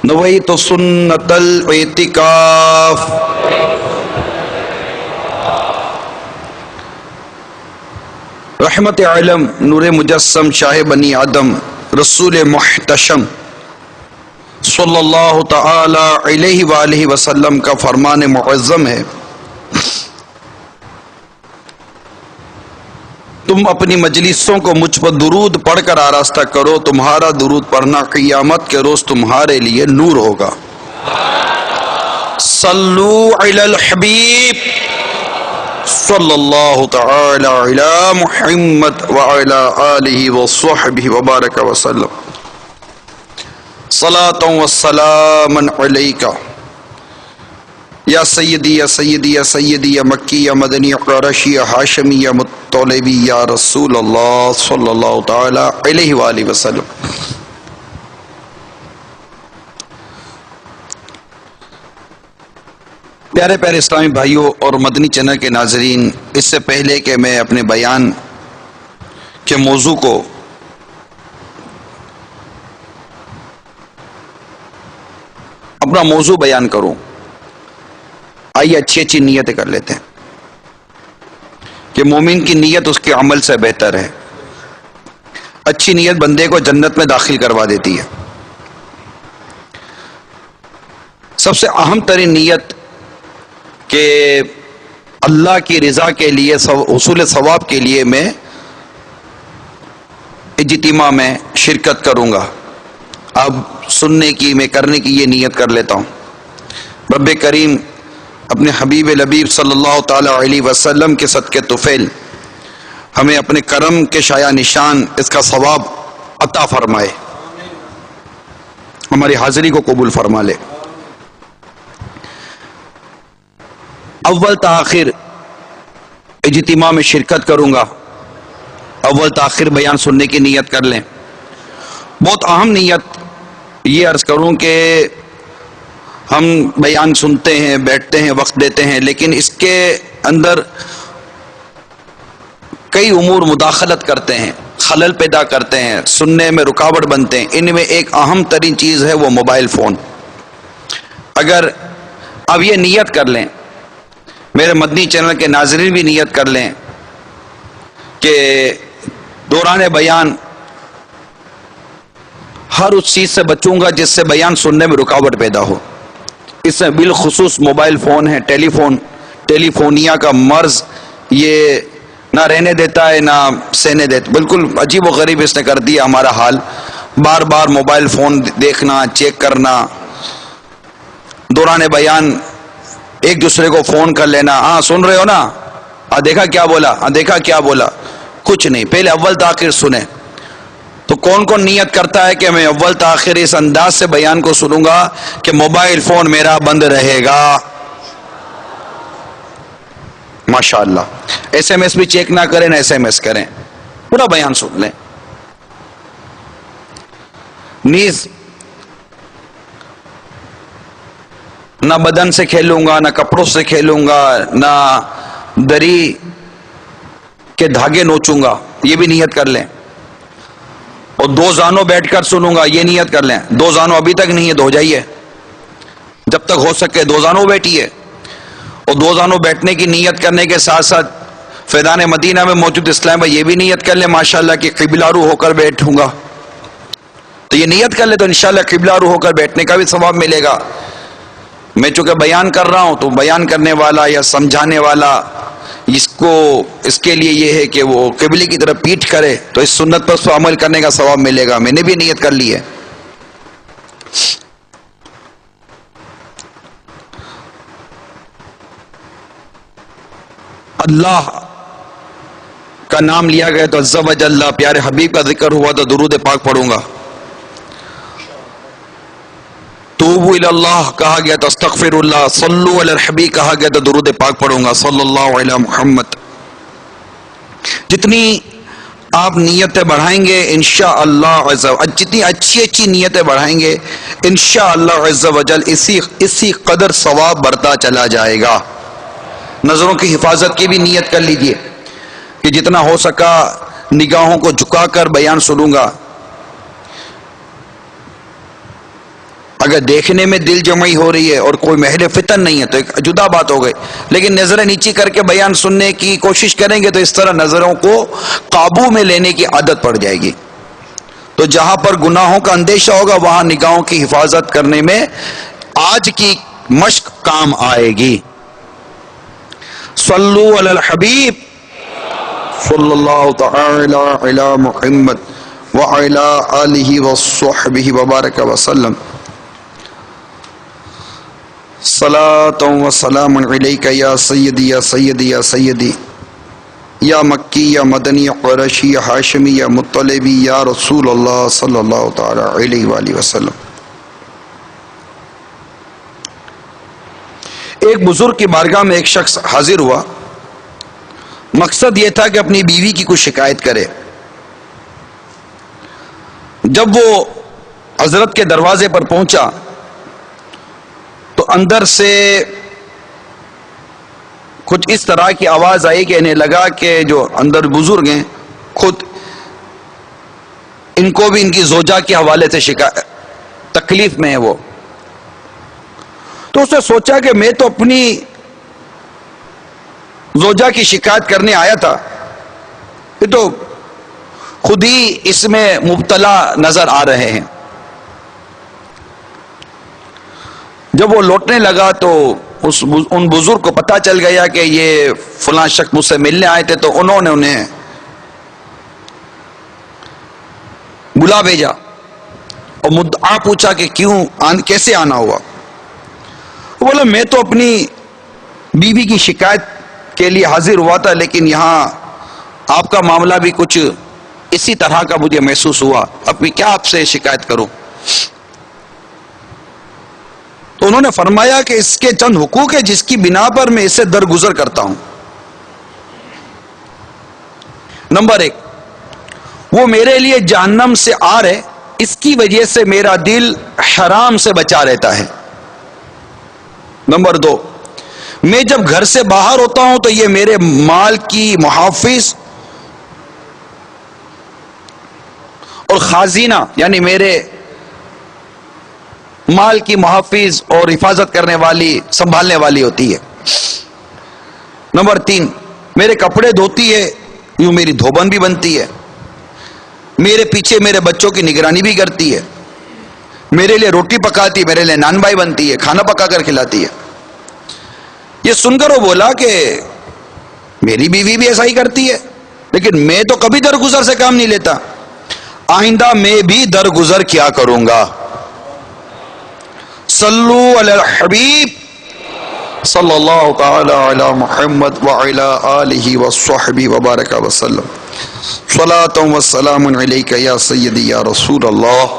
نویت سنت الاعتکاف۔ رحمت عالم نور مجسم شاہ بنی آدم رسول محتشم صلی اللہ تعالی علیہ وآلہ وسلم کا فرمان معظم ہے، تم اپنی مجلسوں کو مجھ پر درود پڑھ کر آراستہ کرو، تمہارا درود پڑھنا قیامت کے روز تمہارے لیے نور ہوگا۔ صلو علی الحبیب صلی اللہ تعالی علی محمد وعلی آلہ وصحبہ وبارک وسلم۔ صلاۃ و سلاما علیک یا سیدی یا سیدی یا سیدی یا مکی یا مدنی یا قرشی یا ہاشمی یا مطلبی یا رسول اللہ صلی اللہ تعالی علیہ وآلہ وسلم۔ پیارے پیارے اسلامی بھائیوں اور مدنی چینل کے ناظرین، اس سے پہلے کہ میں اپنے بیان کے موضوع کو اپنا موضوع بیان کروں، آئیے اچھی اچھی نیتیں کر لیتے ہیں کہ مومن کی نیت اس کے عمل سے بہتر ہے۔ اچھی نیت بندے کو جنت میں داخل کروا دیتی ہے۔ سب سے اہم ترین نیت کہ اللہ کی رضا کے لیے، حصول ثواب کے لیے میں اجتماع میں شرکت کروں گا۔ اب سننے کی، میں کرنے کی یہ نیت کر لیتا ہوں۔ رب کریم اپنے حبیب لبیب صلی اللہ تعالی علیہ وسلم کے صدقے طفیل ہمیں اپنے کرم کے شایع نشان اس کا ثواب عطا فرمائے، ہماری حاضری کو قبول فرما لے۔ اول تاخیر اجتماع میں شرکت کروں گا، اول تاخیر بیان سننے کی نیت کر لیں۔ بہت اہم نیت یہ عرض کروں کہ ہم بیان سنتے ہیں، بیٹھتے ہیں، وقت دیتے ہیں، لیکن اس کے اندر کئی امور مداخلت کرتے ہیں، خلل پیدا کرتے ہیں، سننے میں رکاوٹ بنتے ہیں۔ ان میں ایک اہم ترین چیز ہے وہ موبائل فون۔ اگر اب یہ نیت کر لیں، میرے مدنی چینل کے ناظرین بھی نیت کر لیں کہ دوران بیان ہر اس چیز سے بچوں گا جس سے بیان سننے میں رکاوٹ پیدا ہو۔ اس میں بالخصوص موبائل فون ہے، ٹیلی فونیا کا مرض یہ نہ رہنے دیتا ہے نہ سہنے دیتا، بالکل عجیب و غریب اس نے کر دیا ہمارا حال۔ بار بار موبائل فون دیکھنا، چیک کرنا، دوران بیان ایک دوسرے کو فون کر لینا، ہاں سن رہے ہو نا، ہاں دیکھا کیا بولا، ہاں دیکھا کیا بولا، کچھ نہیں۔ پہلے اول تاخیر سنیں۔ تو کون کون نیت کرتا ہے کہ میں اول تاخیر اس انداز سے بیان کو سنوں گا کہ موبائل فون میرا بند رہے گا؟ ماشاءاللہ۔ ایس ایم ایس بھی چیک نہ کریں، نہ ایس ایم ایس کریں، پورا بیان سن لیں۔ نیز نہ بدن سے کھیلوں گا، نہ کپڑوں سے کھیلوں گا، نہ دری کے دھاگے نوچوں گا، یہ بھی نیت کر لیں۔ اور دو زانوں بیٹھ کر سنوں گا، یہ نیت کر لیں۔ دو زانوں ابھی تک نہیں ہے تو ہو جائیے، جب تک ہو سکے دو زانوں بیٹھیے۔ اور دو زانوں بیٹھنے کی نیت کرنے کے ساتھ ساتھ فیضان مدینہ میں موجود اسلام بھائی یہ بھی نیت کر لیں ماشاءاللہ کہ قبلہ رو ہو کر بیٹھوں گا۔ تو یہ نیت کر لیں تو انشاءاللہ قبلہ رو ہو کر بیٹھنے کا بھی ثواب ملے گا۔ میں چونکہ بیان کر رہا ہوں تو بیان کرنے والا یا سمجھانے والا اس کے لیے یہ ہے کہ وہ قبلے کی طرف پیٹھ کرے تو اس سنت پر اس پر عمل کرنے کا ثواب ملے گا۔ میں نے بھی نیت کر لی ہے۔ اللہ کا نام لیا گیا تو عز و جل، پیارے حبیب کا ذکر ہوا تو درود پاک پڑھوں گا۔ توبوا الی اللہ کہا گیا تو استغفر اللہ، صلو علی الحبیب کہا گیا تو درود پاک پڑھوں گا، صلی اللہ علی محمد۔ جتنی آپ نیتیں بڑھائیں گے انشاءاللہ عز و جل، جتنی اچھی نیتیں بڑھائیں گے انشاءاللہ عز و جل اسی قدر ثواب بڑھتا چلا جائے گا۔ نظروں کی حفاظت کی بھی نیت کر لیجئے کہ جتنا ہو سکا نگاہوں کو جھکا کر بیان سنوں گا۔ اگر دیکھنے میں دل جمعی ہو رہی ہے اور کوئی محل فتن نہیں ہے تو ایک جدا بات ہو گئی، لیکن نظریں نیچی کر کے بیان سننے کی کوشش کریں گے تو اس طرح نظروں کو قابو میں لینے کی عادت پڑ جائے گی. تو جہاں پر گناہوں کا اندیشہ ہوگا وہاں نگاہوں کی حفاظت کرنے میں آج کی مشق کام آئے گی. صلو علی الحبیب صلی اللہ تعالی علی محمد وعلی آلہ وصحبہ وبارک وسلم. صلاۃ و سلام علیک یا سیدی یا سیدی یا سیدی یا مکی یا مدنی یا قریشی یا ہاشمی یا مطلبی یا رسول اللہ صلی اللہ تعالی علیہ وآلہ وسلم. ایک بزرگ کی بارگاہ میں ایک شخص حاضر ہوا. مقصد یہ تھا کہ اپنی بیوی کی کوئی شکایت کرے. جب وہ حضرت کے دروازے پر پہنچا تو اندر سے کچھ اس طرح کی آواز آئی کہ انہیں لگا کہ جو اندر بزرگ ہیں خود ان کو بھی ان کی زوجہ کے حوالے سے تکلیف میں ہے وہ. تو اس نے سوچا کہ میں تو اپنی زوجہ کی شکایت کرنے آیا تھا، یہ تو خود ہی اس میں مبتلا نظر آ رہے ہیں. جب وہ لوٹنے لگا تو ان بزرگ کو پتہ چل گیا کہ یہ فلاں شخص مجھ سے ملنے آئے تھے، تو انہوں نے انہیں بلا بھیجا اور مدعا پوچھا کہ کیسے آنا ہوا. وہ بولا میں تو اپنی بیوی کی شکایت کے لیے حاضر ہوا تھا، لیکن یہاں آپ کا معاملہ بھی کچھ اسی طرح کا مجھے محسوس ہوا، اب میں کیا آپ سے شکایت کروں. تو انہوں نے فرمایا کہ اس کے چند حقوق ہیں جس کی بنا پر میں اس سے درگزر کرتا ہوں. نمبر 1، وہ میرے لیے جہنم سے آر ہے، اس کی وجہ سے میرا دل حرام سے بچا رہتا ہے. نمبر 2، میں جب گھر سے باہر ہوتا ہوں تو یہ میرے مال کی محافظ اور خازینہ یعنی میرے مال کی محافظ اور حفاظت کرنے والی، سنبھالنے والی ہوتی ہے. نمبر 3، میرے کپڑے دھوتی ہے، یوں میری دھوبن بھی بنتی ہے، میرے پیچھے میرے بچوں کی نگرانی بھی کرتی ہے، میرے لیے روٹی پکاتی، میرے لیے نان بائی بنتی ہے، کھانا پکا کر کھلاتی ہے. یہ سن کر وہ بولا کہ میری بیوی بھی ایسا ہی کرتی ہے، لیکن میں تو کبھی درگزر سے کام نہیں لیتا، آئندہ میں بھی درگزر کیا کروں گا. صلو علی الحبیب صلی اللہ تعالی علی محمد وعلی آلہ وصحبہ وبارک وسلم. صلاۃ و سلام علیک یا سیدی یا رسول اللہ.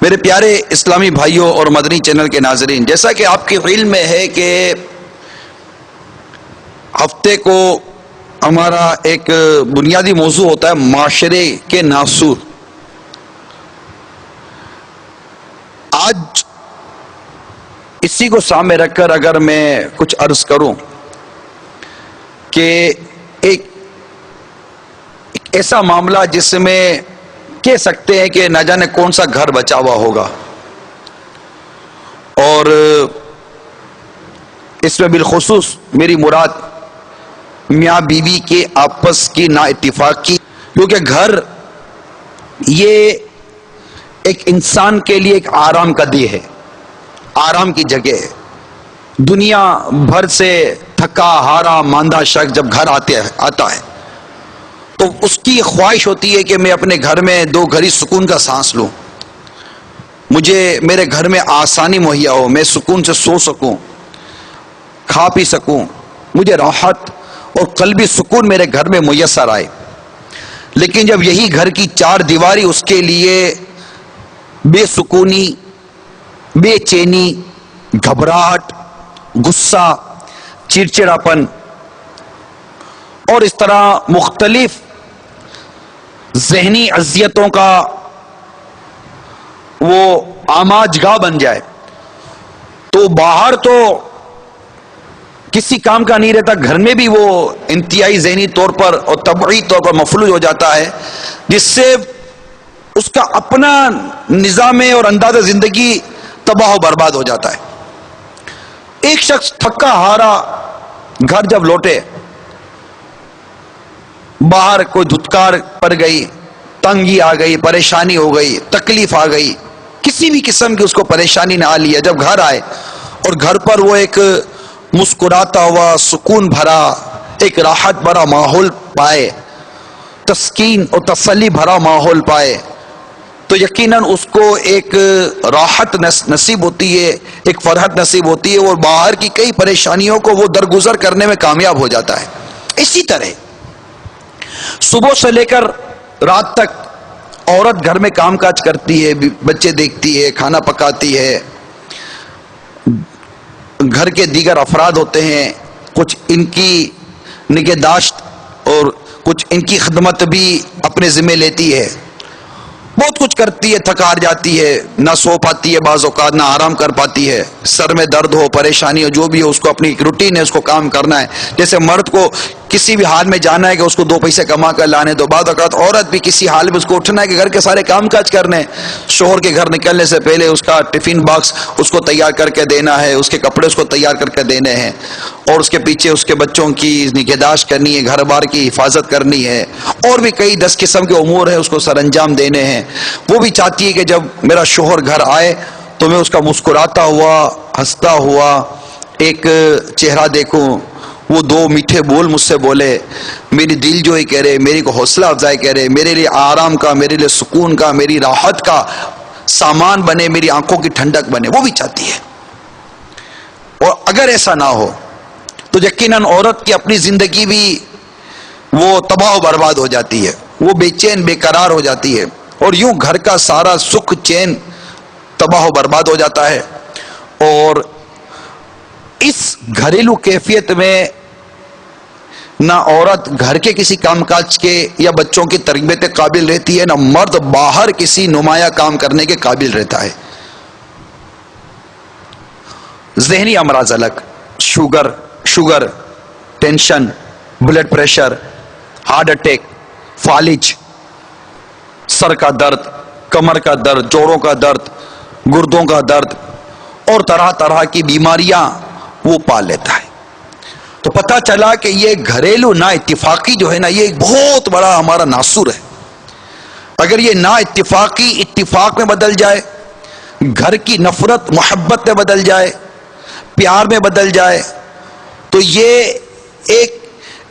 میرے پیارے اسلامی بھائیوں اور مدنی چینل کے ناظرین، جیسا کہ آپ کے علم میں ہے کہ ہفتے کو ہمارا ایک بنیادی موضوع ہوتا ہے معاشرے کے ناسور. آج اسی کو سامنے رکھ کر اگر میں کچھ عرض کروں کہ ایک ایسا معاملہ جس میں کہہ سکتے ہیں کہ نہ جانے کون سا گھر بچا ہوا ہوگا، اور اس میں بالخصوص میری مراد میاں بیوی کے آپس کی نا اتفاقی، کیونکہ گھر یہ ایک انسان کے لیے ایک آرام کا دہ ہے، آرام کی جگہ ہے. دنیا بھر سے تھکا ہارا ماندہ شخص جب گھر آتا ہے تو اس کی خواہش ہوتی ہے کہ میں اپنے گھر میں دو گھڑی سکون کا سانس لوں، مجھے میرے گھر میں آسانی مہیا ہو، میں سکون سے سو سکوں، کھا پی سکوں، مجھے راحت اور قلبی سکون میرے گھر میں میسر آئے. لیکن جب یہی گھر کی چار دیواری اس کے لیے بے سکونی، بے چینی، گھبراہٹ، غصہ، چڑچڑاپن اور اس طرح مختلف ذہنی اذیتوں کا وہ آماج گاہ بن جائے، تو باہر تو کسی کام کا نہیں رہتا، گھر میں بھی وہ انتہائی ذہنی طور پر اور طبعی طور پر مفلوج ہو جاتا ہے، جس سے اس کا اپنا نظام اور انداز زندگی تباہ و برباد ہو جاتا ہے. ایک شخص تھکا ہارا گھر جب لوٹے، باہر کوئی دھتکار پڑ گئی، تنگی آ گئی، پریشانی ہو گئی، تکلیف آ گئی، کسی بھی قسم کی اس کو پریشانی نہ آ لی ہے، جب گھر آئے اور گھر پر وہ ایک مسکراتا ہوا، سکون بھرا، ایک راحت بھرا ماحول پائے، تسکین اور تسلی بھرا ماحول پائے، تو یقیناً اس کو ایک راحت نصیب ہوتی ہے، ایک فرحت نصیب ہوتی ہے، اور باہر کی کئی پریشانیوں کو وہ درگزر کرنے میں کامیاب ہو جاتا ہے. اسی طرح صبح سے لے کر رات تک عورت گھر میں کام کاج کرتی ہے، بچے دیکھتی ہے، کھانا پکاتی ہے، گھر کے دیگر افراد ہوتے ہیں، کچھ ان کی نگہداشت اور کچھ ان کی خدمت بھی اپنے ذمہ لیتی ہے، بہت کچھ کرتی ہے، تھک ہار جاتی ہے، نہ سو پاتی ہے، بعض اوقات نہ آرام کر پاتی ہے، سر میں درد ہو، پریشانی ہو، جو بھی ہو، اس کو اپنی ایک روٹین ہے، اس کو کام کرنا ہے. جیسے مرد کو کسی بھی حال میں جانا ہے کہ اس کو دو پیسے کما کر لانے، تو بعض اوقات عورت بھی کسی حال میں اس کو اٹھنا ہے کہ گھر کے سارے کام کاج کرنے، شوہر کے گھر نکلنے سے پہلے اس کا ٹفن باکس اس کو تیار کر کے دینا ہے، اس کے کپڑے اس کو تیار کر کے دینے ہیں، اور اس کے پیچھے اس کے بچوں کی نگہداشت کرنی ہے، گھر بار کی حفاظت کرنی ہے، اور بھی کئی 10 قسم کے امور ہیں اس کو سر انجام دینے ہیں. وہ بھی چاہتی ہے کہ جب میرا شوہر گھر آئے تو میں اس کا مسکراتا ہوا، ہنستا ہوا ایک چہرہ دیکھوں، وہ دو میٹھے بول مجھ سے بولے، میری دل جوئی کرے، میری کو حوصلہ افزائی کرے، میرے لیے آرام کا، میرے لیے سکون کا، میری راحت کا سامان بنے، میری آنکھوں کی ٹھنڈک بنے. وہ بھی چاہتی ہے. اور اگر ایسا نہ ہو تو یقیناً عورت کی اپنی زندگی بھی وہ تباہ و برباد ہو جاتی ہے، وہ بے چین بے قرار ہو جاتی ہے، اور یوں گھر کا سارا سکھ چین تباہ و برباد ہو جاتا ہے. اور اس گھریلو کیفیت میں نہ عورت گھر کے کسی کام کاج کے یا بچوں کی تربیت قابل رہتی ہے، نہ مرد باہر کسی نمایاں کام کرنے کے قابل رہتا ہے. ذہنی امراض الگ، sugar, tension, blood pressure, heart attack, فالج، سر کا درد، کمر کا درد، جوڑوں کا درد، گردوں کا درد، اور طرح طرح کی بیماریاں وہ پال لیتا ہے. تو پتہ چلا کہ یہ گھریلو نا اتفاقی جو ہے نا، یہ ایک بہت بڑا ہمارا ناسور ہے. اگر یہ نا اتفاقی اتفاق میں بدل جائے، گھر کی نفرت محبت میں بدل جائے، پیار میں بدل جائے، تو یہ ایک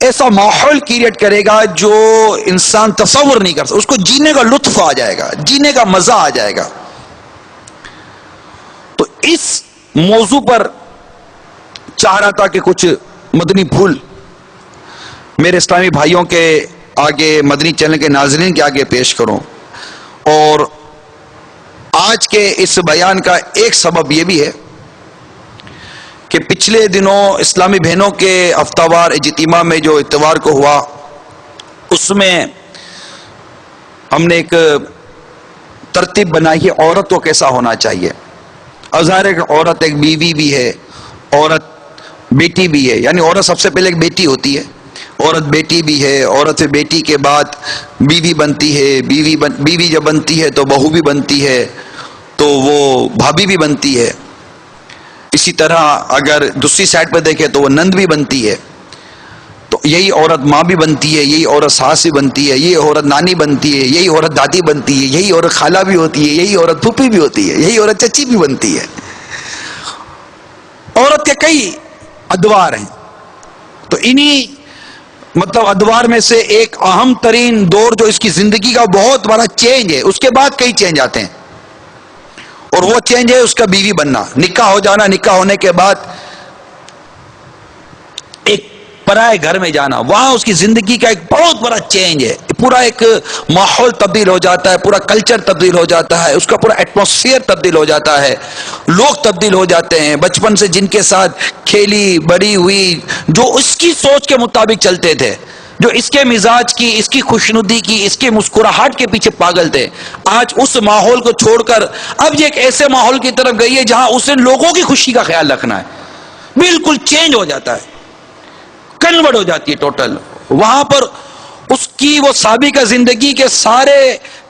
ایسا ماحول کریٹ کرے گا جو انسان تصور نہیں کر سکتا. اس کو جینے کا لطف آ جائے گا، جینے کا مزہ آ جائے گا. تو اس موضوع پر چاہ رہا تھا کہ کچھ مدنی پھول میرے اسلامی بھائیوں کے آگے، مدنی چینل کے ناظرین کے آگے پیش کروں. اور آج کے اس بیان کا ایک سبب یہ بھی ہے کہ پچھلے دنوں اسلامی بہنوں کے ہفتہ وار اجتماع میں جو اتوار کو ہوا، اس میں ہم نے ایک ترتیب بنائی ہے عورت کو کیسا ہونا چاہیے. ظاہر ہے کہ عورت ایک بیوی بھی ہے، عورت بیٹی بھی ہے، یعنی عورت سب سے پہلے ایک بیٹی ہوتی ہے، عورت بیٹی بھی ہے، عورت بیٹی کے بعد بیوی بنتی ہے، بیوی جب بنتی ہے تو بہو بھی بنتی ہے، تو وہ بھابھی بھی بنتی ہے. اسی طرح اگر دوسری سائڈ پہ دیکھیں تو وہ نند بھی بنتی ہے. تو یہی عورت ماں بھی بنتی ہے، یہی عورت ساس بھی بنتی ہے، یہی عورت نانی بنتی ہے، یہی عورت دادی بنتی ہے، یہی عورت خالہ بھی ہوتی ہے، یہی عورت پھوپھی بھی ہوتی ہے، یہی عورت چچی بھی بنتی ہے. عورت کے کئی ادوار ہیں. تو انہی ادوار میں سے ایک اہم ترین دور جو اس کی زندگی کا بہت بڑا چینج ہے، اس کے بعد کئی چینج آتے ہیں، اور وہ چینج ہے اس کا بیوی بننا، نکاح ہو جانا، نکاح ہونے کے بعد ایک پرائے گھر میں جانا، وہاں اس کی زندگی کا ایک بہت بڑا چینج ہے. پورا ایک ماحول تبدیل ہو جاتا ہے، پورا کلچر تبدیل ہو جاتا ہے، اس کا پورا ایٹماسفیئر تبدیل ہو جاتا ہے، لوگ تبدیل ہو جاتے ہیں. بچپن سے جن کے ساتھ کھیلی بڑی ہوئی، جو اس کی سوچ کے مطابق چلتے تھے، جو اس کے مزاج کی، اس کی خوشنودی کی، اس کی مسکراہٹ کے پیچھے پاگل تھے، آج اس ماحول کو چھوڑ کر اب یہ ایک ایسے ماحول کی طرف گئی ہے جہاں اسے لوگوں کی خوشی کا خیال رکھنا ہے. بالکل چینج ہو جاتا ہے، کنورٹ ہو جاتی ہے ٹوٹل. وہاں پر اس کی وہ سابقہ زندگی کے سارے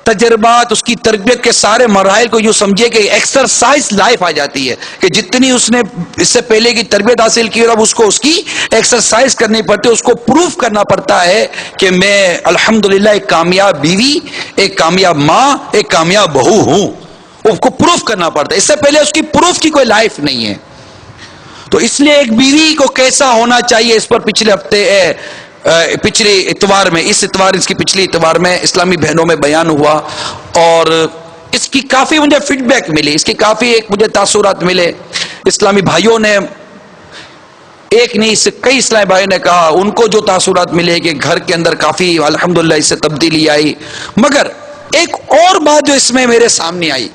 تجربات، اس کی تربیت کے سارے مراحل کو یوں سمجھے کہ ایکسرسائز لائف آ جاتی ہے کہ جتنی اس نے اس سے پہلے کی تربیت حاصل کی اور اب اس کو اس کی ایکسرسائز کرنی پڑتی ہے، اس کو پروف کرنا پڑتا ہے کہ میں الحمدللہ ایک کامیاب بیوی، ایک کامیاب ماں، ایک کامیاب بہو ہوں. اس کو پروف کرنا پڑتا ہے، اس سے پہلے اس کی پروف کی کوئی لائف نہیں ہے. تو اس لیے ایک بیوی کو کیسا ہونا چاہیے، اس پر پچھلے اتوار میں، اس کی پچھلی اتوار میں اسلامی بہنوں میں بیان ہوا، اور اس کی کافی مجھے فیڈ بیک ملی، اس کی کافی مجھے تاثرات ملے. اسلامی بھائیوں نے ایک نہیں، اس سے کئی اسلامی بھائیوں نے کہا ان کو جو تاثرات ملے کہ گھر کے اندر کافی الحمدللہ اس سے تبدیلی آئی. مگر ایک اور بات جو اس میں میرے سامنے آئی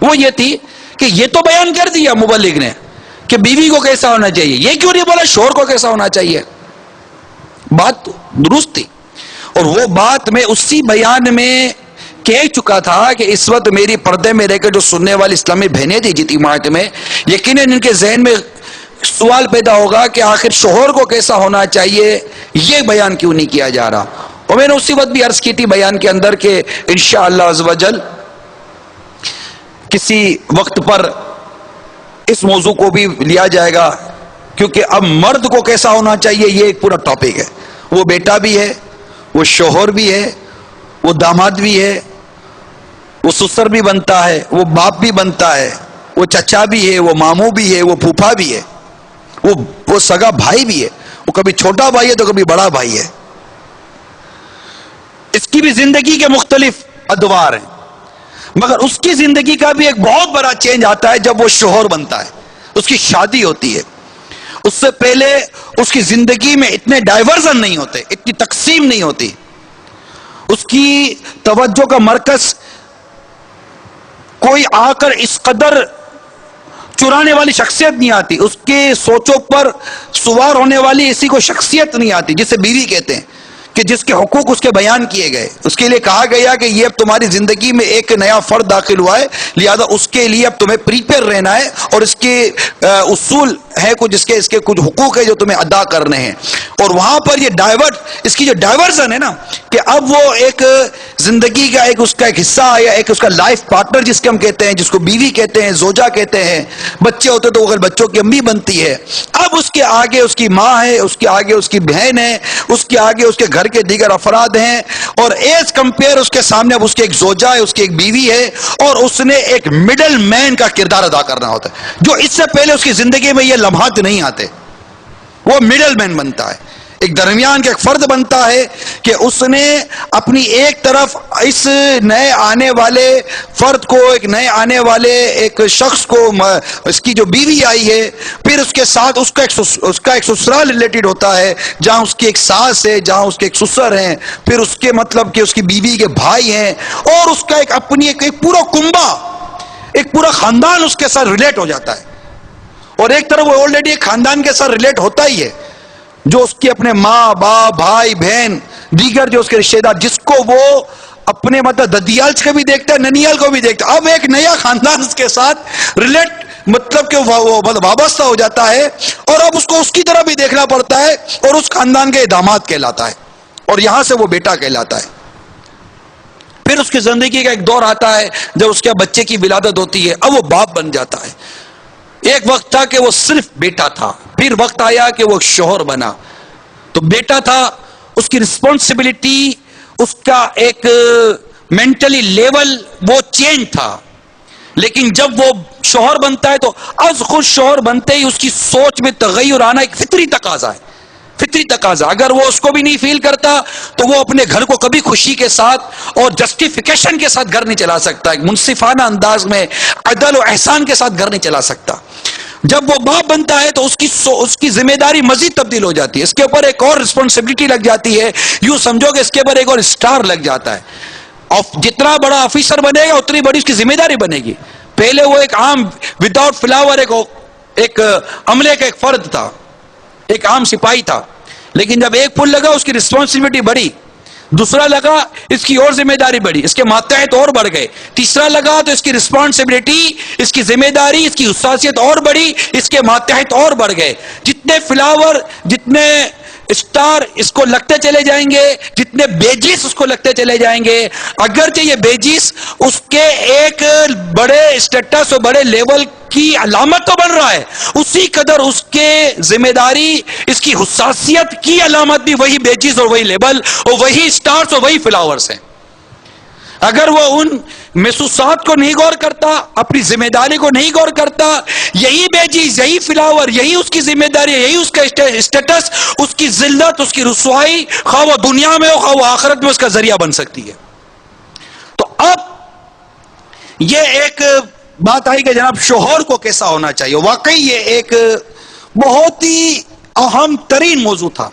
وہ یہ تھی کہ یہ تو بیان کر دیا مبلغ نے کہ بیوی کو کیسا ہونا چاہیے، یہ کیوں نہیں بولا شوہر کو کیسا ہونا چاہیے؟ بات درست تھی، اور وہ بات میں اسی بیان میں کہہ چکا تھا کہ اس وقت میری پردے میں رہ کے جو سننے والی اسلامی بہنیں تھی جیتی جماعت میں، یقیناً ان کے ذہن میں سوال پیدا ہوگا کہ آخر شوہر کو کیسا ہونا چاہیے، یہ بیان کیوں نہیں کیا جا رہا. اور میں نے اسی وقت بھی عرض کی تھی بیان کے اندر کہ انشاءاللہ عز و جل کسی وقت پر اس موضوع کو بھی لیا جائے گا، کیونکہ اب مرد کو کیسا ہونا چاہیے یہ ایک پورا ٹاپک ہے. وہ بیٹا بھی ہے، وہ شوہر بھی ہے، وہ داماد بھی ہے، وہ سسر بھی بنتا ہے، وہ باپ بھی بنتا ہے، وہ چچا بھی ہے، وہ ماموں بھی ہے، وہ پھوپھا بھی ہے، وہ سگا بھائی بھی ہے، وہ کبھی چھوٹا بھائی ہے تو کبھی بڑا بھائی ہے. اس کی بھی زندگی کے مختلف ادوار ہیں، مگر اس کی زندگی کا بھی ایک بہت بڑا چینج آتا ہے جب وہ شوہر بنتا ہے، اس کی شادی ہوتی ہے. اس سے پہلے اس کی زندگی میں اتنے ڈائیورژن نہیں ہوتے، اتنی تقسیم نہیں ہوتی، اس کی توجہ کا مرکز کوئی آ کر اس قدر چرانے والی شخصیت نہیں آتی، اس کے سوچوں پر سوار ہونے والی ایسی کوئی شخصیت نہیں آتی جسے بیوی کہتے ہیں، کہ جس کے حقوق اس کے بیان کیے گئے. اس کے لیے کہا گیا کہ یہ اب تمہاری زندگی میں ایک نیا فرد داخل ہوا ہے، لہذا اس کے لیے اب تمہیں پریپیئر رہنا ہے، اور اس کے اصول ہے کچھ، اس کے کچھ حقوق ہے جو تمہیں ادا کرنے ہیں. اور وہاں پر یہ اس کی جو ڈائیورژن ہے نا، کہ اب وہ ایک زندگی کا اس کا ایک حصہ یا ایک اس کا لائف پارٹنر جس کے ہم کہتے ہیں، جس کو بیوی کہتے ہیں، زوجہ کہتے ہیں، بچے ہوتے تو وہ بچوں کی امی بنتی ہے. اب اس کے آگے اس کی ماں ہے، اس کے آگے اس کی بہن ہے، اس کے آگے اس کے گھر کے دیگر افراد ہیں، اور ایز کمپیئر اس کے سامنے اب اس کی ایک زوجہ ہے، اس کی ایک بیوی ہے، اور اس نے ایک مڈل مین کا کردار ادا کرنا ہوتا ہے جو اس سے پہلے اس کی زندگی میں یہ لمحات نہیں آتے. وہ مڈل مین بنتا ہے، ایک درمیان کا ایک فرد بنتا ہے کہ اس نے اپنی ایک طرف اس نئے آنے والے فرد کو، ایک نئے آنے والے ایک شخص کو، اس کی جو بیوی آئی ہے، پھر اس کے ساتھ اس کا ایک سسرال ریلیٹڈ ہوتا ہے جہاں اس کی ایک ساس ہے، جہاں اس کے ایک سسر ہیں، پھر اس کے مطلب کہ اس کی بیوی کے بھائی ہیں، اور اس کا ایک اپنی ایک پورا کنبہ، ایک پورا خاندان اس کے ساتھ ریلیٹ ہو جاتا ہے. اور ایک طرف وہ آلریڈی ایک خاندان کے ساتھ ریلیٹ ہوتا ہی ہے جو اس کی اپنے ماں باپ بھائی بہن دیگر جو اس کے رشتے دار، جس کو وہ اپنے مطلب ددیال کو بھی دیکھتا ہے، ننیال کو بھی دیکھتا ہے. اب ایک نیا خاندان اس کے ساتھ ریلیٹ مطلب کہ وابستہ ہو جاتا ہے، اور اب اس کو اس کی طرح بھی دیکھنا پڑتا ہے، اور اس خاندان کے داماد کہلاتا ہے، اور یہاں سے وہ بیٹا کہلاتا ہے. پھر اس کی زندگی کا ایک دور آتا ہے جب اس کے بچے کی ولادت ہوتی ہے، اب وہ باپ بن جاتا ہے. ایک وقت تھا کہ وہ صرف بیٹا تھا، پھر وقت آیا کہ وہ شوہر بنا. تو بیٹا تھا، اس کی رسپانسبلٹی، اس کا ایک مینٹلی لیول وہ چینج تھا. لیکن جب وہ شوہر بنتا ہے تو از خود شوہر بنتے ہی اس کی سوچ میں تغیر آنا ایک فطری تقاضا ہے، فطری تقاضا. اگر وہ اس کو بھی نہیں فیل کرتا تو وہ اپنے گھر کو کبھی خوشی کے ساتھ اور جسٹیفیکیشن کے ساتھ گھر نہیں چلا سکتا، ایک منصفانہ انداز میں عدل و احسان کے ساتھ گھر نہیں چلا سکتا. جب وہ باپ بنتا ہے تو اس کی ذمہ داری مزید تبدیل ہو جاتی ہے، اس کے اوپر ایک اور رسپانسبلٹی لگ جاتی ہے. یوں سمجھو کہ اس کے اوپر ایک اور اسٹار لگ جاتا ہے. جتنا بڑا آفیسر بنے گا اتنی بڑی اس کی ذمہ داری بنے گی. پہلے وہ ایک عام وداؤٹ فلاور ایک عملے کا ایک فرد تھا، ایک عام سپاہی تھا. لیکن جب ایک پھول لگا اس کی رسپانسبلٹی بڑھی، دوسرا لگا اس کی اور ذمہ داری بڑھی، اس کے ماتحت اور بڑھ گئے، تیسرا لگا تو اس کی رسپانسبلٹی، اس کی ذمہ داری، اس کی حساسیت اور بڑھی، اس کے ماتحت اور بڑھ گئے. جتنے فلاور، جتنے اسٹار اس کو لگتے چلے جائیں گے، جتنے بیجز اس کو لگتے چلے جائیں گے، اگرچہ یہ بیجز اس کے ایک بڑے اسٹیٹس اور بڑے لیول کی علامت تو بن رہا ہے، اسی قدر اس کے ذمہ داری، اس کی حساسیت کی علامت بھی وہی بیجز اور وہی لیبل اور وہی اسٹارز اور وہی فلاورز ہیں۔ اگر وہ ان محسوسات کو نہیں غور کرتا، اپنی ذمہ داری کو نہیں غور کرتا، یہی بیجز، یہی فلاور، یہی اس کی ذمہ داری، یہی اس کا اسٹیٹس، اس کی ذلت، اس کی رسوائی، خواہ وہ دنیا میں ہو خواہ وہ آخرت میں، اس کا ذریعہ بن سکتی ہے۔ تو اب یہ ایک بات آئی کہ جناب شوہر کو کیسا ہونا چاہیے۔ واقعی یہ ایک بہت ہی اہم ترین موضوع تھا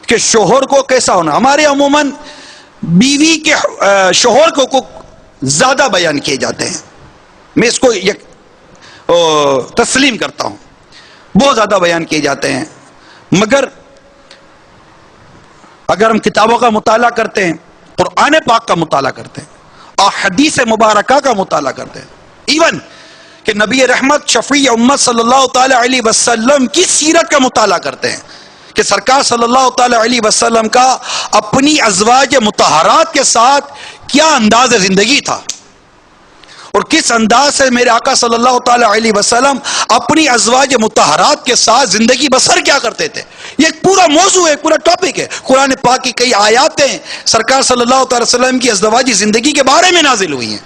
کہ شوہر کو کیسا ہونا۔ ہمارے عموماً بیوی کے شوہر کو حقوق زیادہ بیان کیے جاتے ہیں، میں اس کو تسلیم کرتا ہوں، بہت زیادہ بیان کیے جاتے ہیں، مگر اگر ہم کتابوں کا مطالعہ کرتے ہیں، قرآن پاک کا مطالعہ کرتے ہیں اور حدیث مبارکہ کا مطالعہ کرتے ہیں، ایون کہ نبی رحمت شفیع امت صلی اللہ تعالی علیہ وسلم کی سیرت کا مطالعہ کرتے ہیں کہ سرکار صلی اللہ تعالی علیہ وسلم کا اپنی ازواج مطہرات کے ساتھ کیا انداز زندگی تھا، اور کس انداز سے میرے آقا صلی اللہ تعالی علیہ وسلم اپنی ازواج مطہرات کے ساتھ زندگی بسر کیا کرتے تھے۔ یہ ایک پورا موضوع ہے، ایک پورا ٹاپک ہے۔ قرآن پاک کی کئی آیاتیں سرکار صلی اللہ تعالی وسلم کی ازدواجی زندگی کے بارے میں نازل ہوئی ہیں،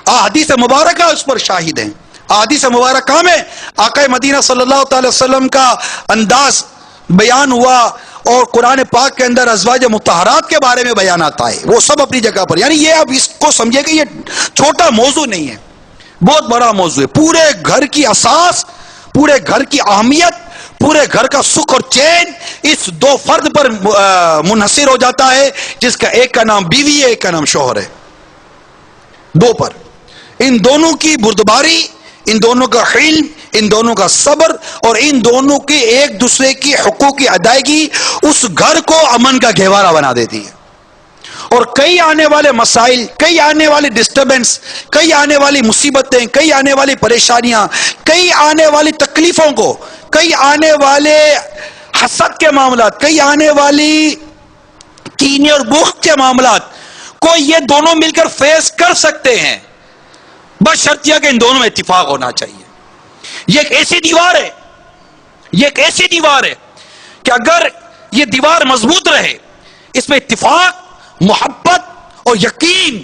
احادیث مبارکہ اس پر شاہد ہیں۔ احادیث مبارکہ میں آقا مدینہ صلی اللہ تعالی وسلم کا انداز بیان ہوا، اور قرآن پاک کے اندر ازواج مطہرات کے بارے میں بیانات آئے، وہ سب اپنی جگہ پر۔ یعنی یہ اب اس کو سمجھے کہ یہ چھوٹا موضوع نہیں ہے، بہت بڑا موضوع ہے۔ پورے گھر کی اساس، پورے گھر کی اہمیت، پورے گھر کا سکھ اور چین اس دو فرد پر منحصر ہو جاتا ہے، جس کا ایک کا نام بیوی ہے، ایک کا نام شوہر ہے۔ دو پر، ان دونوں کی بردباری، ان دونوں کا حلم، ان دونوں کا صبر، اور ان دونوں کے ایک دوسرے کی حقوق کی ادائیگی اس گھر کو امن کا گہوارہ بنا دیتی ہے، اور کئی آنے والے مسائل، کئی آنے والی ڈسٹربنس، کئی آنے والی مصیبتیں، کئی آنے والی پریشانیاں، کئی آنے والی تکلیفوں کو، کئی آنے والے حسد کے معاملات، کئی آنے والی کینے اور بغض کے معاملات کو یہ دونوں مل کر فیس کر سکتے ہیں، بس شرط یہ کہ ان دونوں میں اتفاق ہونا چاہیے۔ یہ ایک ایسی دیوار ہے، یہ ایک ایسی دیوار ہے کہ اگر یہ دیوار مضبوط رہے، اس میں اتفاق، محبت اور یقین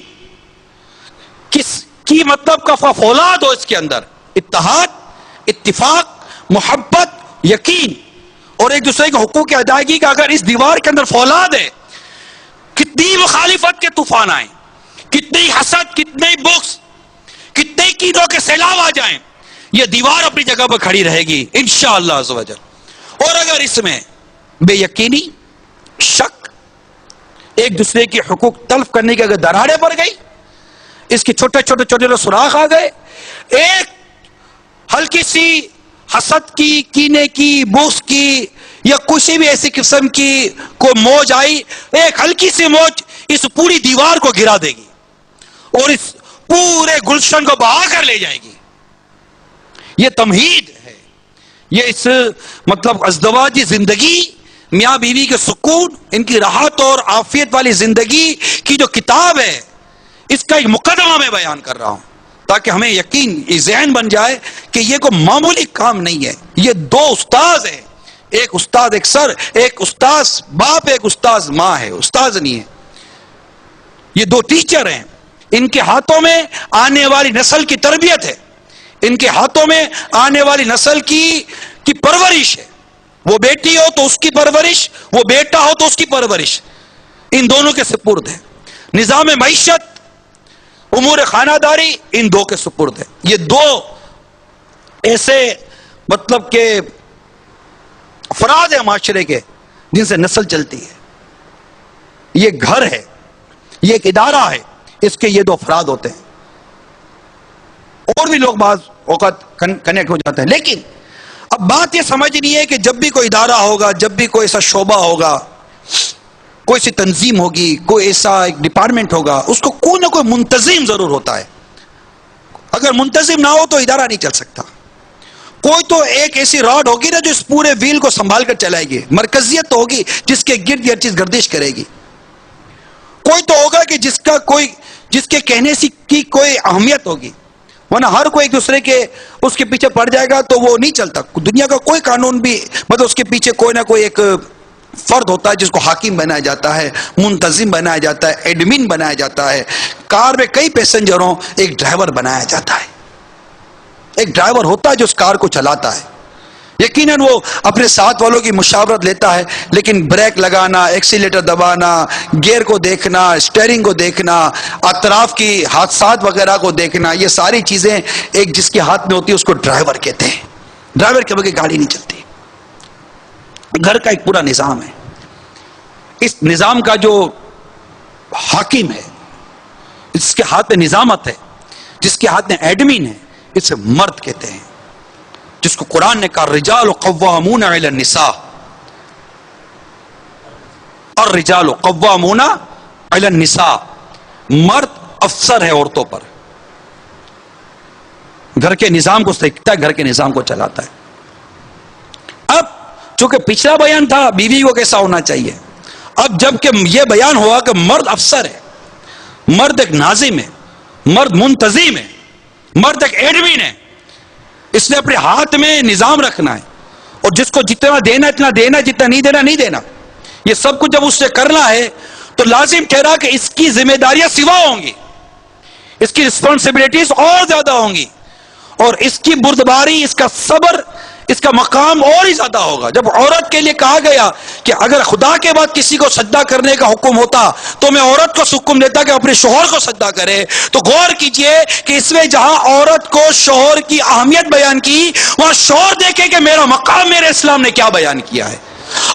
کس کی مطلب کا فولاد ہو، اس کے اندر اتحاد، اتفاق، محبت، یقین اور ایک دوسرے کے حقوق کی ادائیگی کا اگر اس دیوار کے اندر فولاد ہے، کتنی مخالفت کے طوفان آئیں، کتنی حسد، کتنے بغض، کتنے کینوں کے سیلاب آ جائیں، یہ دیوار اپنی جگہ پر کھڑی رہے گی انشاءاللہ عز و جل۔ اور اگر اس میں بے یقینی، شک، ایک دوسرے کی حقوق تلف کرنے کی اگر دراڑیں پڑ گئی، اس کی چھوٹے چھوٹے چھوٹے سوراخ آ گئے، ایک ہلکی سی حسد کی، کینے کی، بغض کی یا کسی بھی ایسی قسم کی کوئی موج آئی، ایک ہلکی سی موج اس پوری دیوار کو گرا دے گی اور اس پورے گلشن کو بہا کر لے جائے گی۔ یہ تمہید ہے، یہ اس مطلب ازدواجی زندگی، میاں بیوی کے سکون، ان کی راحت اور عافیت والی زندگی کی جو کتاب ہے، اس کا ایک مقدمہ میں بیان کر رہا ہوں تاکہ ہمیں یقین، یہ ذہن بن جائے کہ یہ کوئی معمولی کام نہیں ہے۔ یہ دو استاذ ہیں، ایک استاد ایک سر، ایک استاذ باپ، ایک استاذ ماں ہے، استاذ نہیں ہے۔ یہ دو ٹیچر ہیں، ان کے ہاتھوں میں آنے والی نسل کی تربیت ہے، ان کے ہاتھوں میں آنے والی نسل کی پرورش ہے۔ وہ بیٹی ہو تو اس کی پرورش، وہ بیٹا ہو تو اس کی پرورش، ان دونوں کے سپرد ہے۔ نظام معیشت، امور خانہ داری ان دو کے سپرد ہے۔ یہ دو ایسے مطلب کہ افراد ہیں معاشرے کے جن سے نسل چلتی ہے۔ یہ گھر ہے، یہ ایک ادارہ ہے، اس کے یہ دو افراد ہوتے ہیں، اور بھی لوگ بعض اوقات کنیکٹ ہو جاتے ہیں۔ لیکن اب بات یہ سمجھنی ہے کہ جب بھی کوئی ادارہ ہوگا، جب بھی کوئی ایسا شعبہ ہوگا، کوئی سی تنظیم ہوگی، کوئی ایسا ایک ڈپارٹمنٹ ہوگا، اس کو کوئی نہ کوئی منتظم ضرور ہوتا ہے۔ اگر منتظم نہ ہو تو ادارہ نہیں چل سکتا۔ کوئی تو ایک ایسی راڈ ہوگی نا جو اس پورے ویل کو سنبھال کر چلائے گی، مرکزیت تو ہوگی جس کے گرد ہر چیز گردش کرے گی. کوئی تو ہوگا کہ جس کے کہنے کی کوئی اہمیت ہوگی، ورنہ ہر کوئی ایک دوسرے کے اس کے پیچھے پڑ جائے گا تو وہ نہیں چلتا. دنیا کا کوئی قانون بھی مطلب اس کے پیچھے کوئی نہ کوئی ایک فرد ہوتا ہے جس کو حاکم بنایا جاتا ہے، منتظم بنایا جاتا ہے، ایڈمن بنایا جاتا ہے. کار میں کئی پیسنجروں ایک ڈرائیور بنایا جاتا ہے، ایک ڈرائیور ہوتا ہے جو اس کار کو چلاتا ہے. یقیناً وہ اپنے ساتھ والوں کی مشاورت لیتا ہے، لیکن بریک لگانا، ایکسیلیٹر دبانا، گیئر کو دیکھنا، اسٹیئرنگ کو دیکھنا، اطراف کی حادثات وغیرہ کو دیکھنا، یہ ساری چیزیں ایک جس کے ہاتھ میں ہوتی ہے اس کو ڈرائیور کہتے ہیں. ڈرائیور کے بغیر گاڑی نہیں چلتی. گھر کا ایک پورا نظام ہے. اس نظام کا جو حاکم ہے، جس کے ہاتھ میں نظامت ہے، جس کے ہاتھ میں ایڈمن ہے، اسے مرد کہتے ہیں، جس کو قرآن نے کہا الرجال قوامون علی النساء، الرجال قوامون علی النساء، مرد افسر ہے عورتوں پر. گھر کے نظام کو دیکھتا ہے، گھر کے نظام کو چلاتا ہے. اب چونکہ پچھلا بیان تھا بیوی کو کیسا ہونا چاہیے، اب جب کہ یہ بیان ہوا کہ مرد افسر ہے، مرد ایک ناظم ہے، مرد منتظم ہے، مرد ایک ایڈمن ہے، اس نے اپنے ہاتھ میں نظام رکھنا ہے، اور جس کو جتنا دینا اتنا دینا، جتنا نہیں دینا نہیں دینا. یہ سب کچھ جب اس سے کرنا ہے تو لازم ٹھہرا کہ اس کی ذمہ داریاں سوا ہوں گی، اس کی رسپانسبلٹیز اور زیادہ ہوں گی، اور اس کی بردباری، اس کا صبر، اس کا مقام اور ہی زیادہ ہوگا. جب عورت کے لیے کہا گیا کہ اگر خدا کے بعد کسی کو سجدہ کرنے کا حکم ہوتا تو میں عورت کو حکم دیتا کہ اپنے شوہر کو سجدہ کرے. تو غور کیجئے کہ اس میں جہاں عورت کو شوہر کی اہمیت بیان کی، وہاں شوہر دیکھے کہ میرا مقام میرے اسلام نے کیا بیان کیا ہے،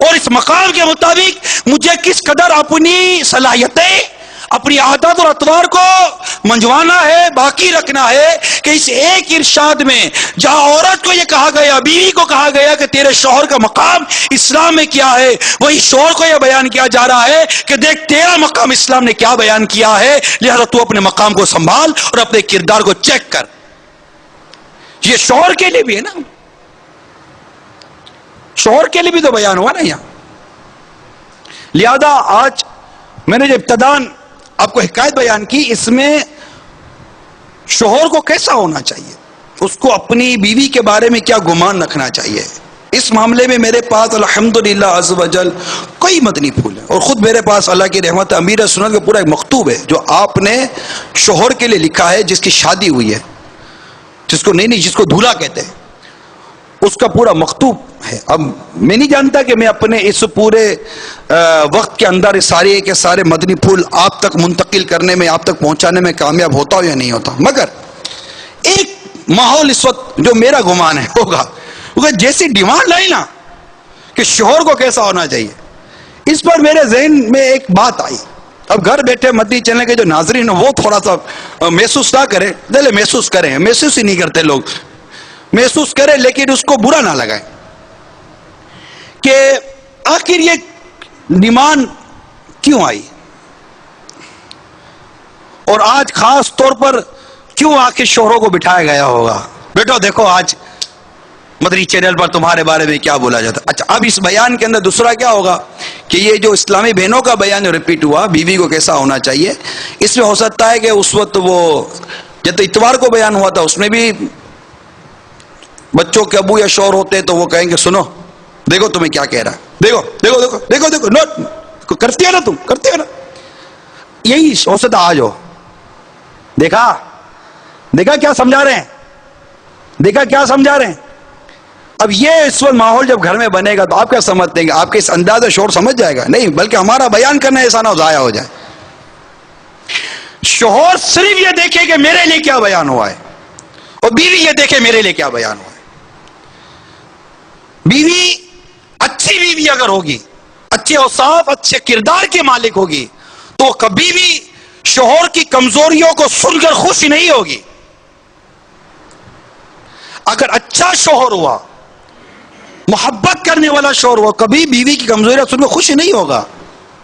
اور اس مقام کے مطابق مجھے کس قدر اپنی صلاحیتیں، اپنی عادات اور اطوار کو منجوانا ہے، باقی رکھنا ہے. کہ اس ایک ارشاد میں جہاں عورت کو یہ کہا گیا، بیوی کو کہا گیا کہ تیرے شوہر کا مقام اسلام میں کیا ہے، وہی شوہر کو یہ بیان کیا جا رہا ہے کہ دیکھ تیرا مقام اسلام نے کیا بیان کیا ہے، لہذا تو اپنے مقام کو سنبھال اور اپنے کردار کو چیک کر. یہ شوہر کے لیے بھی ہے نا، شوہر کے لیے بھی تو بیان ہوا نا یہاں. لہذا آج میں نے جو ابتدان آپ کو حکایت بیان کی، اس میں شوہر کو کیسا ہونا چاہیے، اس کو اپنی بیوی کے بارے میں کیا گمان رکھنا چاہیے. اس معاملے میں میرے پاس الحمدللہ عز و جل کئی مدنی پھول ہیں، اور خود میرے پاس اللہ کی رحمت امیر سنت کا پورا ایک مکتوب ہے جو آپ نے شوہر کے لیے لکھا ہے، جس کی شادی ہوئی ہے، جس کو جس کو دھولا کہتے ہیں، اس کا پورا مکتوب ہے. اب میں نہیں جانتا کہ میں اپنے اس پورے وقت کے اندر سارے کے سارے مدنی پھول آپ تک منتقل کرنے میں، آپ تک پہنچانے میں کامیاب ہوتا ہو یا نہیں ہوتا، مگر ایک ماحول اس وقت جو میرا گمان ہے ہوگا، کیونکہ جیسی ڈیمانڈ لائی نا کہ شوہر کو کیسا ہونا چاہیے، اس پر میرے ذہن میں ایک بات آئی. اب گھر بیٹھے مدنی چینل کے جو ناظرین ہیں وہ تھوڑا سا محسوس نہ کریں، دل محسوس کریں، محسوس ہی نہیں کرتے لوگ، محسوس کریں لیکن اس کو برا نہ لگائیں کہ آخر یہ ڈیمانڈ کیوں آئی، اور آج خاص طور پر کیوں آخر شوہروں کو بٹھایا گیا ہوگا. بیٹو دیکھو آج مدنی چینل پر تمہارے بارے میں کیا بولا جاتا ہے. اچھا، اب اس بیان کے اندر دوسرا کیا ہوگا کہ یہ جو اسلامی بہنوں کا بیان جو ریپیٹ ہوا، بیوی کو کیسا ہونا چاہیے، اس میں ہو سکتا ہے کہ اس وقت وہ جب اتوار کو بیان ہوا تھا اس میں بھی بچوں کے ابو یا شوہر ہوتے تو وہ کہیں گے سنو دیکھو تمہیں کیا کہہ رہا ہے، دیکھو دیکھو دیکھو دیکھو دیکھو نوٹ کرتی ہو نا، تم کرتی ہو نا. یہی ہو سکتا آج ہو، دیکھا دیکھا کیا سمجھا رہے ہیں، دیکھا کیا سمجھا رہے ہیں. اب یہ اس وقت ماحول جب گھر میں بنے گا تو آپ کیا سمجھتے ہیں کہ آپ کے اس انداز سے شوہر سمجھ جائے گا؟ نہیں، بلکہ ہمارا بیان کرنا ایسا نہ ضائع ہو جائے. شوہر صرف یہ دیکھے کہ میرے لیے کیا بیان ہوا ہے، اور بیوی یہ دیکھے میرے لیے کیا بیان ہوا ہے. بیوی اچھی بیوی اگر ہوگی، اچھے اوصاف، اچھے کردار کے مالک ہوگی، تو کبھی بھی شوہر کی کمزوریوں کو سن کر خوش نہیں ہوگی. اگر اچھا شوہر ہوا، محبت کرنے والا شوہر ہوا، کبھی بیوی کی کمزوریاں سن کر خوش نہیں ہوگا،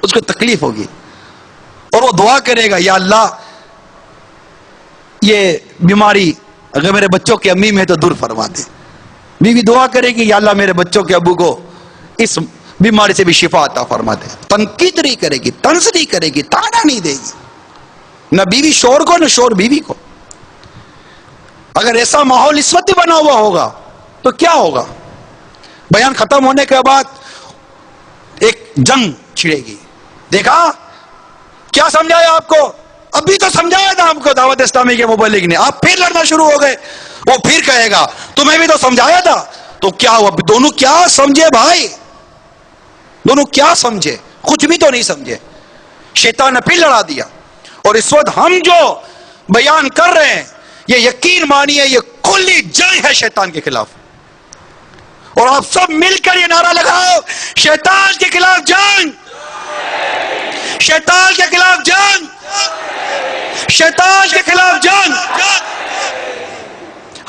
اس کو تکلیف ہوگی، اور وہ دعا کرے گا یا اللہ یہ بیماری اگر میرے بچوں کی امی میں تو دور فرما دے، بیوی دعا کرے گی یا اللہ میرے بچوں کے ابو کو اس بیماری سے بھی شفا عطا فرما دے. تنقید نہیں کرے گی, طنز نہیں کرے گی, تانا نہیں دے گی, نہ بیوی شور کو نہ شور بیوی کو. اگر ایسا ماحول اس وقت بنا ہوا ہوگا تو کیا ہوگا؟ بیان ختم ہونے کے بعد ایک جنگ چھڑے گی. دیکھا کیا سمجھایا آپ کو؟ ابھی تو سمجھایا تھا ہم کو دعوت اسلامی کے مبلغ نے, آپ پھر لڑنا شروع ہو گئے. وہ پھر کہے گا تمہیں بھی تو سمجھایا تھا. تو کیا ہوا؟ دونوں کیا سمجھے بھائی؟ دونوں کیا سمجھے؟ کچھ بھی تو نہیں سمجھے. شیطان نے پھر لڑا دیا. اور اس وقت ہم جو بیان کر رہے ہیں یہ یقین مانیے یہ کھلی جنگ ہے شیطان کے خلاف. اور آپ سب مل کر یہ نعرہ لگاؤ, شیطان کے خلاف جنگ, شیطان کے خلاف جنگ, شیطان کے خلاف جنگ.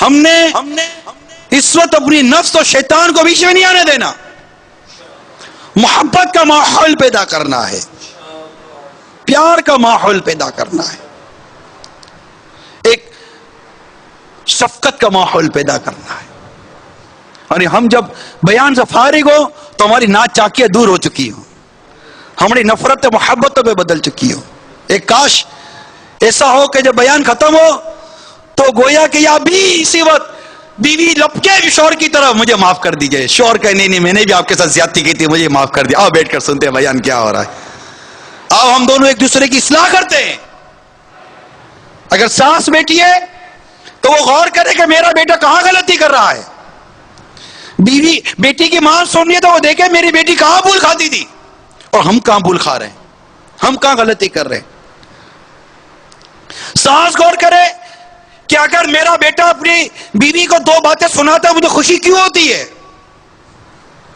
ہم نے اس وقت اپنی نفس اور شیطان کو بیچ میں نہیں آنے دینا. محبت کا ماحول پیدا کرنا ہے, پیار کا ماحول پیدا کرنا ہے, ایک شفقت کا ماحول پیدا کرنا ہے. اور ہم جب بیان سے فارغ ہو تو ہماری ناچ چاکیاں دور ہو چکی ہوں, ہماری نفرت محبتوں پہ بدل چکی ہو. ایک کاش ایسا ہو کہ جب بیان ختم ہو تو گویا کہ یا بھی اسی وقت بیوی لپکے شوہر کی طرف, مجھے معاف کر دیجئے. شوہر کہ نہیں میں نے بھی آپ کے ساتھ زیادتی کی تھی, مجھے معاف کر دیا. آؤ بیٹھ کر سنتے ہیں بیان کیا ہو رہا ہے. آؤ ہم دونوں ایک دوسرے کی اصلاح کرتے ہیں. اگر ساس بیٹی ہے تو وہ غور کرے کہ میرا بیٹا کہاں غلطی کر رہا ہے. بیوی بیٹی کی ماں سن رہی ہے تو وہ دیکھے میری بیٹی کہاں بھول کھاتی تھی اور ہم کہاں بھول کھا رہے ہیں, ہم کہاں غلطی کر رہے ہیں. ساس غور کرے کہ اگر میرا بیٹا اپنی بیوی کو دو باتیں سناتا ہے مجھے خوشی کیوں ہوتی ہے,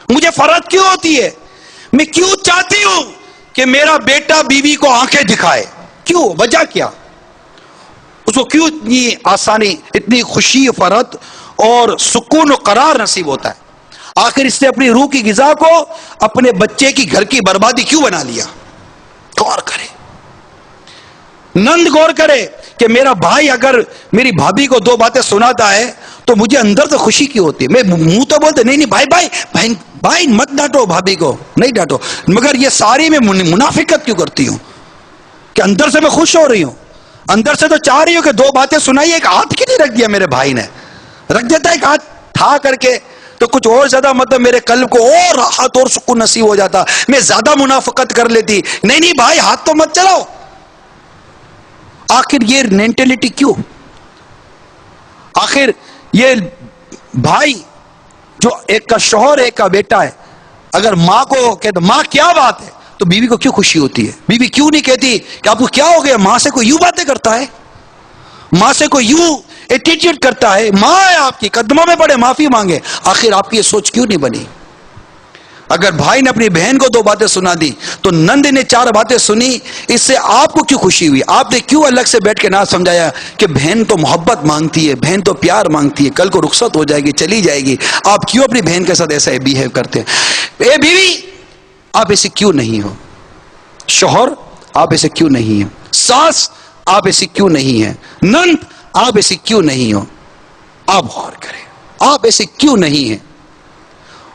مجھے فرحت کیوں ہوتی ہے, میں کیوں چاہتی ہوں کہ میرا بیٹا بیوی کو آنکھیں دکھائے, کیوں, وجہ کیا, اس کو کیوں اتنی آسانی, اتنی خوشی, فرحت اور سکون و قرار نصیب ہوتا ہے. آخر اس نے اپنی روح کی غذا کو اپنے بچے کی گھر کی بربادی کیوں بنا لیا. غور کرے, نند غور کرے کہ میرا بھائی اگر میری بھابھی کو دو باتیں سناتا ہے تو مجھے اندر سے خوشی کیوں ہوتی ہے. میں منہ تو بولتے نہیں بھائی مت ڈانٹو بھابھی کو, نہیں ڈانٹو, مگر یہ ساری میں منافقت کیوں کرتی ہوں کہ اندر سے میں خوش ہو رہی ہوں, اندر سے تو چاہ رہی ہوں کہ دو باتیں سنائی. ایک ہاتھ کیوں نہیں رکھ دیا میرے بھائی نے, رکھ دیتا ایک ہاتھ تھا کر کے تو کچھ اور زیادہ مطلب میرے قلب کو اور راحت اور سکون نصیب ہو جاتا, میں زیادہ منافقت کر لیتی. نہیں بھائی ہاتھ تو مت چلاؤ. آخر یہ مینٹلٹی کیوں؟ آخر یہ بھائی جو ایک کا شوہر ایک کا بیٹا ہے, اگر ماں کو کہتا ماں کیا بات ہے تو بیوی کو کیوں خوشی ہوتی ہے؟ بیوی کیوں نہیں کہتی کہ آپ کو کیا ہو گیا, ماں سے کوئی یوں باتیں کرتا ہے, ماں سے کوئی یوں ایٹیٹیوڈ کرتا ہے, ماں ہے آپ کی, قدموں میں پڑے معافی مانگے. آخر آپ کی یہ سوچ کیوں نہیں بنی؟ اگر بھائی نے اپنی بہن کو دو باتیں سنا دی تو نند نے چار باتیں سنی, اس سے آپ کو کیوں خوشی ہوئی؟ آپ نے کیوں الگ سے بیٹھ کے نہ سمجھایا کہ بہن تو محبت مانگتی ہے, بہن تو پیار مانگتی ہے, کل کو رخصت ہو جائے گی, چلی جائے گی, آپ کیوں اپنی بہن کے ساتھ ایسا بیہیو کرتے ہیں؟ اے بیوی آپ ایسے کیوں نہیں ہو, شوہر آپ ایسے کیوں نہیں ہیں, ساس آپ ایسی کیوں نہیں ہیں, نند آپ ایسی کیوں نہیں ہو. آپ غور کریں آپ ایسے کیوں نہیں ہیں.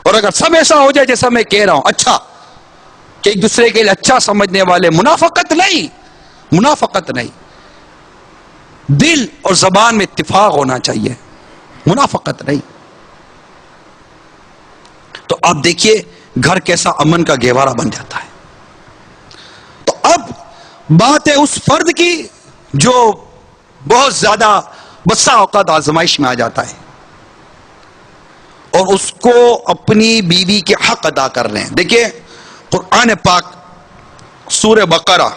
اور اگر سب ایسا ہو جائے جیسا میں کہہ رہا ہوں, اچھا کہ ایک دوسرے کے لیے اچھا سمجھنے والے, منافقت نہیں, دل اور زبان میں اتفاق ہونا چاہیے, منافقت نہیں, تو آپ دیکھیے گھر کیسا امن کا گہوارہ بن جاتا ہے. تو اب بات ہے اس فرد کی جو بہت زیادہ بسا اوقات آزمائش میں آ جاتا ہے اور اس کو اپنی بیوی کے حق ادا کر رہے ہیں. دیکھیے قرآن پاک سورہ بقرہ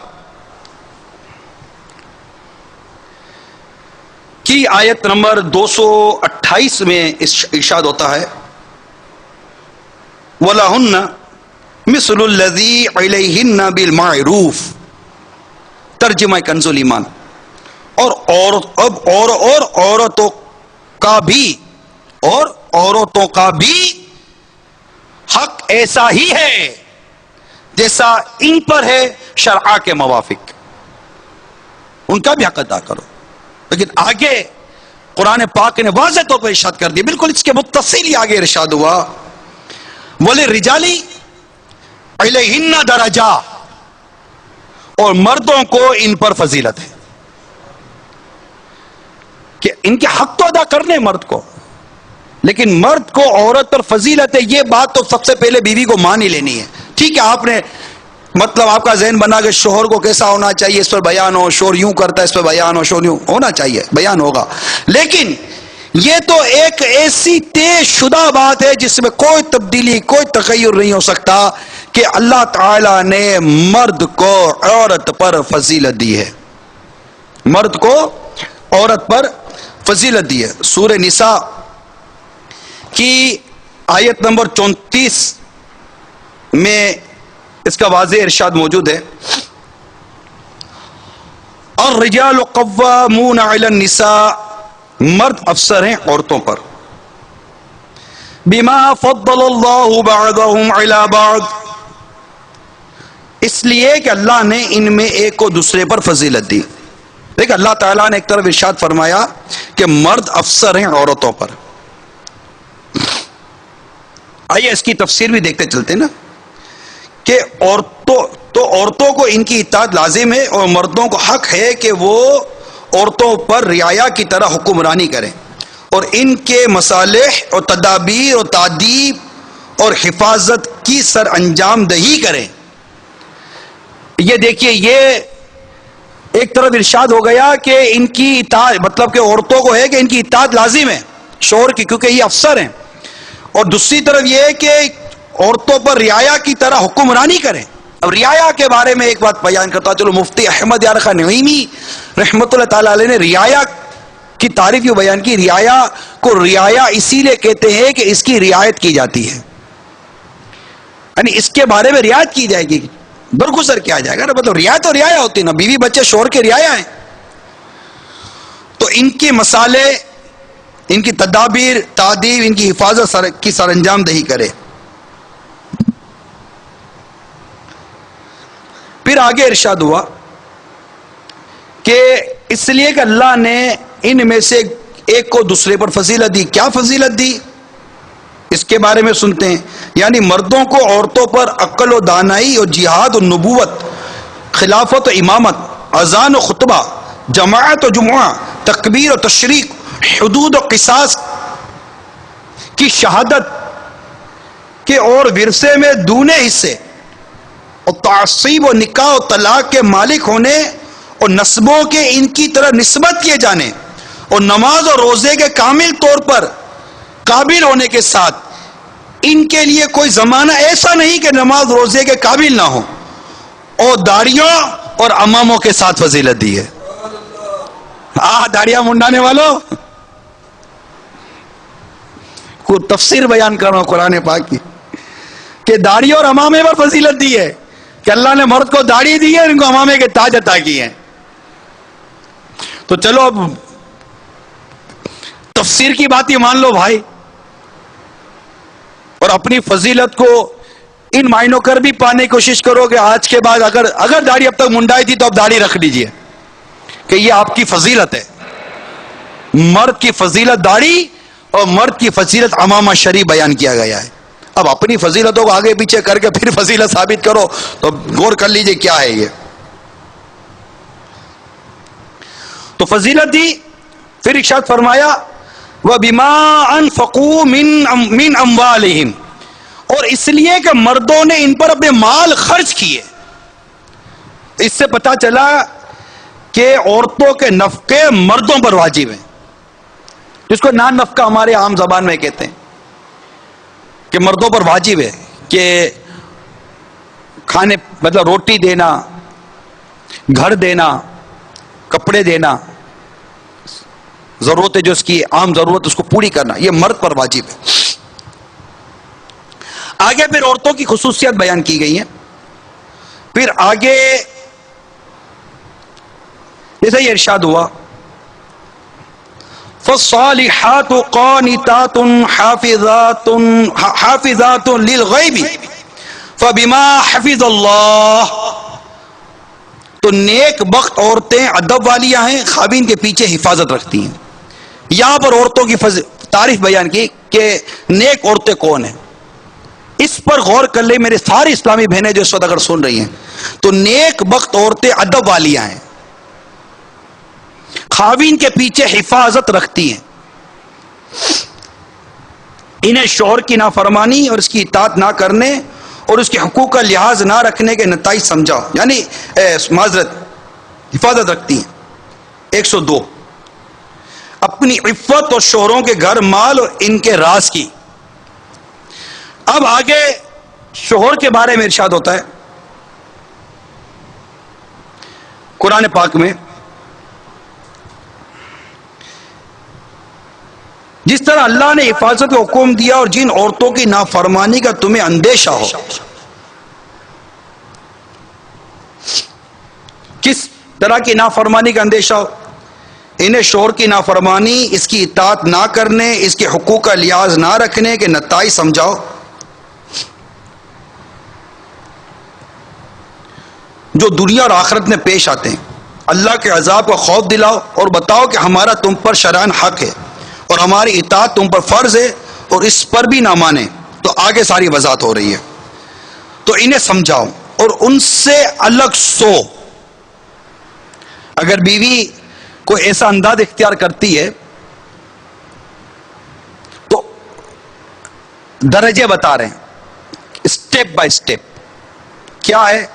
کی آیت نمبر 228 میں ارشاد ہوتا ہے وَلَهُنَّ مِثْلُ الَّذِي عَلَيْهِنَّ بِالْمَعْرُوفِ, ترجمہ کنز الایمان. اور عورتوں کا بھی حق ایسا ہی ہے جیسا ان پر ہے شرع کے موافق, ان کا بھی حق ادا کرو. لیکن آگے قرآن پاک نے واضح طور پر ارشاد کر دیا، بالکل اس کے متصل ہی آگے ارشاد ہوا، وَلِلرِّجَالِ عَلَيْهِنَّ دَرَجَةٌ، اور مردوں کو ان پر فضیلت ہے کہ ان کے حق تو ادا کرنے مرد کو، لیکن مرد کو عورت پر فضیلت ہے، یہ بات تو سب سے پہلے بیوی کو مان ہی لینی ہے۔ ٹھیک ہے، آپ نے مطلب آپ کا ذہن بنا کہ شوہر کو کیسا ہونا چاہیے، اس پر بیان ہو، شوہر یوں کرتا ہے اس پر بیان ہو، شوہر یوں ہونا چاہیے، بیان ہوگا، لیکن یہ تو ایک ایسی طے شدہ بات ہے جس میں کوئی تبدیلی، کوئی تغیر نہیں ہو سکتا کہ اللہ تعالی نے مرد کو عورت پر فضیلت دی ہے، مرد کو عورت پر فضیلت دی ہے۔ سورہ نساء کی آیت نمبر 34 میں اس کا واضح ارشاد موجود ہے، الرجال قوامون علی النساء، مرد افسر ہیں عورتوں پر، بما فضل اللہ بعضهم علی بعض، اس لیے کہ اللہ نے ان میں ایک کو دوسرے پر فضیلت دی۔ دیکھ اللہ تعالیٰ نے ایک طرف ارشاد فرمایا کہ مرد افسر ہیں عورتوں پر، آئیے اس کی تفسیر بھی دیکھتے چلتے نا، کہ عورتوں کو ان کی اطاعت لازم ہے، اور مردوں کو حق ہے کہ وہ عورتوں پر رعایا کی طرح حکمرانی کریں اور ان کے مصالح اور تدابیر اور تعدیب اور حفاظت کی سر انجام دہی کریں۔ یہ دیکھیے، یہ ایک طرف ارشاد ہو گیا کہ ان کی اطاعت، مطلب کہ عورتوں کو ہے کہ ان کی اطاعت لازم ہے شوہر کی، کیونکہ یہ افسر ہیں، اور دوسری طرف یہ ہے کہ عورتوں پر رعایا کی طرح حکمرانی کریں۔ اب رعایا کے بارے میں ایک بات بیان کرتا ہوں، چلو مفتی احمد یار خان نعیمی رحمۃ اللہ تعالی علیہ نے رعایا کی تعریف یوں بیان کی، رعایا کو رعایا اسی لیے کہتے ہیں کہ اس کی رعایت کی جاتی ہے، یعنی اس کے بارے میں رعایت کی جائے گی، درگزر کیا جائے گا نا، مطلب رعایت تو رعایا ہوتی ہے نا، بیوی بچے شوہر کے رعایا ہیں، تو ان کے مسالے، ان کی تدابیر، تعدیب، ان کی حفاظت کی سر انجام دہی کرے۔ پھر آگے ارشاد ہوا کہ اس لیے کہ اللہ نے ان میں سے ایک کو دوسرے پر فضیلت دی۔ کیا فضیلت دی اس کے بارے میں سنتے ہیں، یعنی مردوں کو عورتوں پر عقل و دانائی اور جہاد و نبوت، خلافت و امامت، اذان و خطبہ، جماعت و جمعہ، تکبیر و تشریق، حدود و قصاص کی شہادت کے اور ورثے میں دونے حصے، اور تعصیب و نکاح و طلاق کے مالک ہونے اور نسبوں کے ان کی طرح نسبت کیے جانے، اور نماز اور روزے کے کامل طور پر قابل ہونے کے ساتھ ان کے لیے کوئی زمانہ ایسا نہیں کہ نماز روزے کے قابل نہ ہو، اور داڑھیوں اور اماموں کے ساتھ فضیلت دی ہے۔ داڑیاں منڈانے والوں کو تفسیر بیان کر رہا ہوں قرآن پاک کی، کہ داڑھی اور امامے پر فضیلت دی ہے، کہ اللہ نے مرد کو داڑھی دی ہے، ان کو امامے کے تاج عطا کیے ہیں۔ تو چلو اب تفسیر کی بات ہی مان لو بھائی، اور اپنی فضیلت کو ان معنوں کر بھی پانے کی کوشش کرو کہ آج کے بعد اگر داڑھی اب تک منڈائی تھی تو اب داڑھی رکھ لیجئے، کہ یہ آپ کی فضیلت ہے۔ مرد کی فضیلت داڑھی اور مرد کی فضیلت عمامہ شریف بیان کیا گیا ہے۔ اب اپنی فضیلتوں کو آگے پیچھے کر کے پھر فضیلت ثابت کرو تو غور کر لیجئے کیا ہے یہ۔ تو فضیلت دی، پھر ارشاد فرمایا وَبِمَا أَنفَقُوا مِنْ أَمْوَالِهِمْ، اور اس لیے کہ مردوں نے ان پر اپنے مال خرچ کیے۔ اس سے پتہ چلا کہ عورتوں کے نفقے مردوں پر واجب ہیں، جس کو نان نفقہ ہمارے عام زبان میں کہتے ہیں، کہ مردوں پر واجب ہے کہ کھانے مطلب روٹی دینا، گھر دینا، کپڑے دینا، ضرورت ہے جو اس کی عام ضرورت اس کو پوری کرنا، یہ مرد پر واجب ہے۔ آگے پھر عورتوں کی خصوصیت بیان کی گئی ہیں، پھر آگے جیسے یہ ارشاد ہوا فَالصَّالِحَاتُ قَانِتَاتٌ حَافِظَاتٌ لِلْغَيْبِ فَبِمَا حَفِظَ اللَّهُ، تو نیک بخت عورتیں ادب والیاں ہیں، خاوند کے پیچھے حفاظت رکھتی ہیں، یہاں پر عورتوں کی تعریف بیان کی کہ نیک عورتیں کون ہیں. اس پر غور کر لیں میرے ساری اسلامی بہنیں جو اس وقت اگر سن رہی ہیں, تو نیک بخت عورتیں ادب والیاں ہیں, خاوین کے پیچھے حفاظت رکھتی ہیں, انہیں شوہر کی نافرمانی اور اس کی اطاعت نہ کرنے اور اس کے حقوق کا لحاظ نہ رکھنے کے نتائج سمجھا, یعنی معذرت حفاظت رکھتی ہیں. 102 اپنی عفت اور شوہروں کے گھر مال اور ان کے راز کی. اب آگے شوہر کے بارے میں ارشاد ہوتا ہے قرآن پاک میں, جس طرح اللہ نے حفاظت کا حکم دیا اور جن عورتوں کی نافرمانی کا تمہیں اندیشہ ہو. کس طرح کی نافرمانی کا اندیشہ ہو؟ انہیں شوہر کی نافرمانی, اس کی اطاعت نہ کرنے, اس کے حقوق کا لحاظ نہ رکھنے کے نتائج سمجھاؤ. جو دنیا اور آخرت میں پیش آتے ہیں, اللہ کے عذاب کا خوف دلاؤ اور بتاؤ کہ ہمارا تم پر شرعاً حق ہے اور ہماری اطاعت تم پر فرض ہے اور اس پر بھی نہ مانے. تو آگے ساری وضاحت ہو رہی ہے. تو انہیں سمجھاؤ اور ان سے الگ سو. اگر بیوی کوئی ایسا انداز اختیار کرتی ہے تو درجے بتا رہے ہیں, اسٹیپ بائی اسٹیپ. کیا ہے؟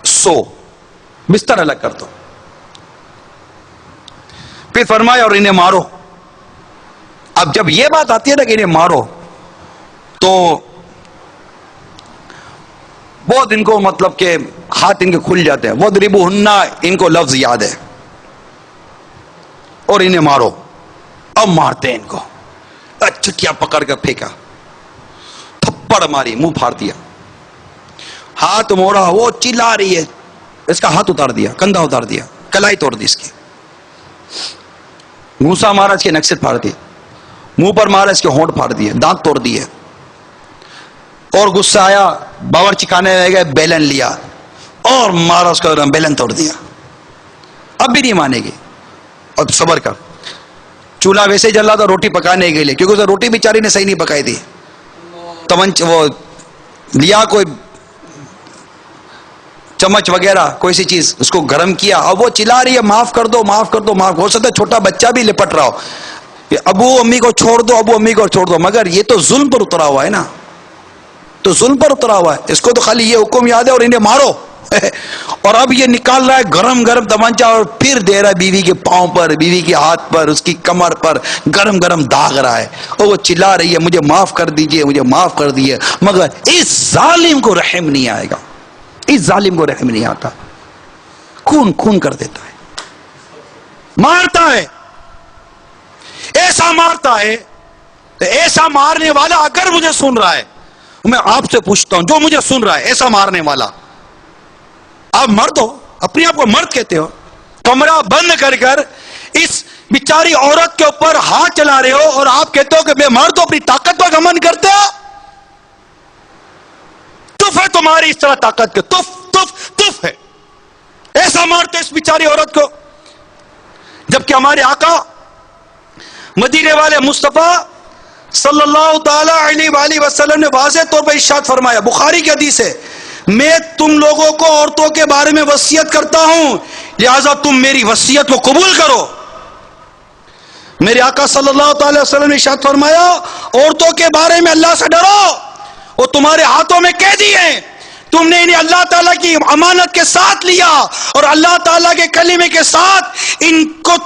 سو, بستر الگ کر دو. پھر فرمایا اور انہیں مارو. اب جب یہ بات آتی ہے نا کہ انہیں مارو, تو بہت ان کو مطلب کہ ہاتھ ان کے کھل جاتے ہیں. وَضْرِبُوهُنَّ ان کو لفظ یاد ہے, اور انہیں مارو. اب مارتے ہیں ان کو, چٹیا پکڑ کر پھینکا, تھپڑ ماری, منہ پھاڑ دیا, ہاتھ موڑا, وہ چلا رہی ہے, اس کا ہاتھ اتار دیا, کندھا اتار دیا, کلائی توڑ دی اس کی, گھوسا مارا, اس کے نکسٹ پھاڑ دی, منہ پر مارا, اس کے ہونٹ پھاڑ دیے, دانت توڑ دیے. اور غصہ آیا, باورچی خانے لے گئے, بیلن لیا اور مارا, اس کا بیلن توڑ دیا. اب بھی نہیں مانے گی. اور صبر کر, چولہا ویسے جل رہا تھا روٹی پکانے کے لیے, کیونکہ اسے روٹی بیچاری نے صحیح نہیں پکائی تھی. وہ لیا کوئی چمچ وغیرہ, کوئی سی چیز, اس کو گرم کیا, اب وہ چلا رہی ہے, معاف کر دو, معاف کر دو, معاف. ہو سکتا ہے چھوٹا بچہ بھی لپٹ رہا ہو, ابو امی کو چھوڑ دو, ابو امی کو چھوڑ دو, مگر یہ تو ظلم پر اترا ہوا ہے نا, تو ظلم پر اترا ہوا ہے. اس کو تو خالی یہ حکم یاد ہے اور انہیں مارو. اور اب یہ نکال رہا ہے گرم گرم تمانچہ اور پھر دے رہا ہے بیوی کے پاؤں پر, بیوی کے ہاتھ پر, اس کی کمر پر گرم گرم داغ رہا ہے, اور وہ چلا رہی ہے مجھے معاف کر دیجئے, مجھے معاف کر دیجئے. مگر اس ظالم کو رحم نہیں آئے گا, اس ظالم کو رحم نہیں آتا. خون خون کر دیتا ہے, مارتا ہے, ایسا مارتا ہے. ایسا مارنے والا اگر مجھے سن رہا ہے, میں آپ سے پوچھتا ہوں, جو مجھے سن رہا ہے, ایسا مارنے والا, آپ مرد ہو, اپنے آپ کو مرد کہتے ہو, کمرہ بند کر کر اس بیچاری عورت کے اوپر ہاتھ چلا رہے ہو, اور آپ کہتے ہو کہ میں مرد ہوں, اپنی طاقت پر گھمنڈ کرتے ہو. تف ہے تمہاری اس طرح طاقت کے, تف تف تف ہے. ایسا مارتے اس بیچاری عورت کو, جبکہ ہمارے آقا مدینے والے مصطفیٰ صلی اللہ تعالی علیہ وآلہ وسلم نے واضح طور پر ارشاد فرمایا, بخاری کی حدیث ہے, میں تم لوگوں کو عورتوں کے بارے میں وصیت کرتا ہوں, لہذا تم میری وصیت کو قبول کرو. میرے آقا صلی اللہ تعالی وسلم نے ارشاد فرمایا, عورتوں کے بارے میں اللہ سے ڈرو, وہ تمہارے ہاتھوں میں قیدی ہیں, تم نے انہیں اللہ تعالیٰ کی امانت کے ساتھ لیا, اور اللہ تعالیٰ کے کلمے کے ساتھ ان کو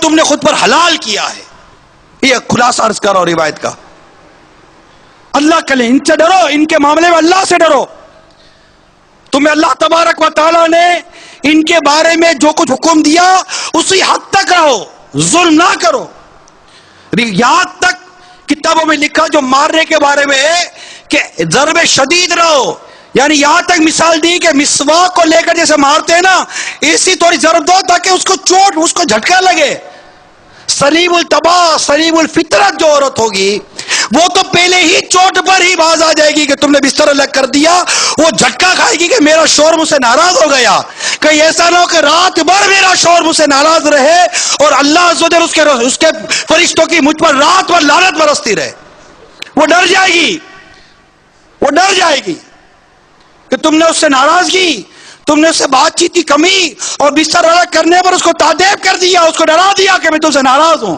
تم نے خود پر حلال کیا ہے. یہ خلاصہ عرض کر رہا ہوں روایت کا. اللہ کے لیے ان سے ڈرو, ان کے معاملے میں اللہ سے ڈرو. تمہیں اللہ تبارک و تعالیٰ نے ان کے بارے میں جو کچھ حکم دیا اسی حد تک رہو, ظلم نہ کرو. یہاں تک کتابوں میں لکھا جو مارنے کے بارے میں ہے کہ ضرب شدید رہو, یعنی یہاں تک مثال دی کہ مسواک کو لے کر جیسے مارتے ہیں نا, اسی طوری ضرب دو تاکہ اس کو چوٹ, اس کو جھٹکا لگے. سلیم الطبع, سلیم الفطرت جو عورت ہوگی وہ تو پہلے ہی چوٹ پر ہی باز آ جائے گی کہ تم نے بستر الگ کر دیا، وہ جھٹکا کھائے گی کہ میرا شوہر مجھ سے ناراض ہو گیا. کہیں ایسا نہ ہو کہ رات بھر میرا شوہر مجھ سے ناراض رہے اور اللہ عز و جل اس کے فرشتوں کی مجھ پر رات بھر لعنت برستی رہے. وہ ڈر جائے گی، وہ ڈر جائے گی کہ تم نے اس سے ناراضگی، تم نے اس سے بات چیت کی کمی اور بستر الگ کرنے پر اس کو تادیب کر دیا، اس کو ڈرا دیا کہ میں تم سے ناراض ہوں.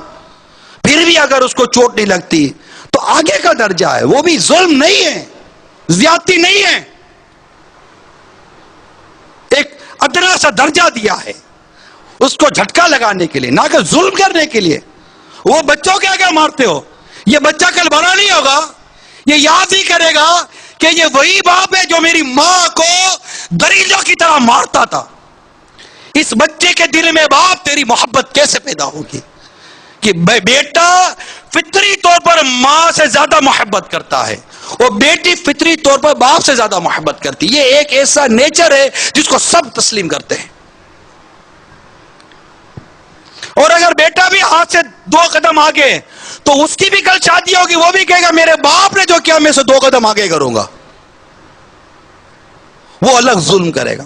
پھر بھی اگر اس کو چوٹ نہیں لگتی تو آگے کا درجہ ہے، وہ بھی ظلم نہیں ہے، زیادتی نہیں ہے، ایک ادنا سا درجہ دیا ہے اس کو جھٹکا لگانے کے لیے، نہ کہ ظلم کرنے کے لیے. وہ بچوں کے آگے مارتے ہو، یہ بچہ کل بڑا نہیں ہوگا، یہ یاد ہی کرے گا کہ یہ وہی باپ ہے جو میری ماں کو دریجوں کی طرح مارتا تھا. اس بچے کے دل میں باپ تیری محبت کیسے پیدا ہوگی کہ بیٹا فطری طور پر ماں سے زیادہ محبت کرتا ہے اور بیٹی فطری طور پر باپ سے زیادہ محبت کرتی. یہ ایک ایسا نیچر ہے جس کو سب تسلیم کرتے ہیں. اور اگر بیٹا بھی ہاتھ سے 2 قدم آگے تو اس کی بھی کل شادی ہوگی، وہ بھی کہے گا میرے باپ نے جو کیا میں سے 2 قدم آگے کروں گا. وہ الگ ظلم کرے گا.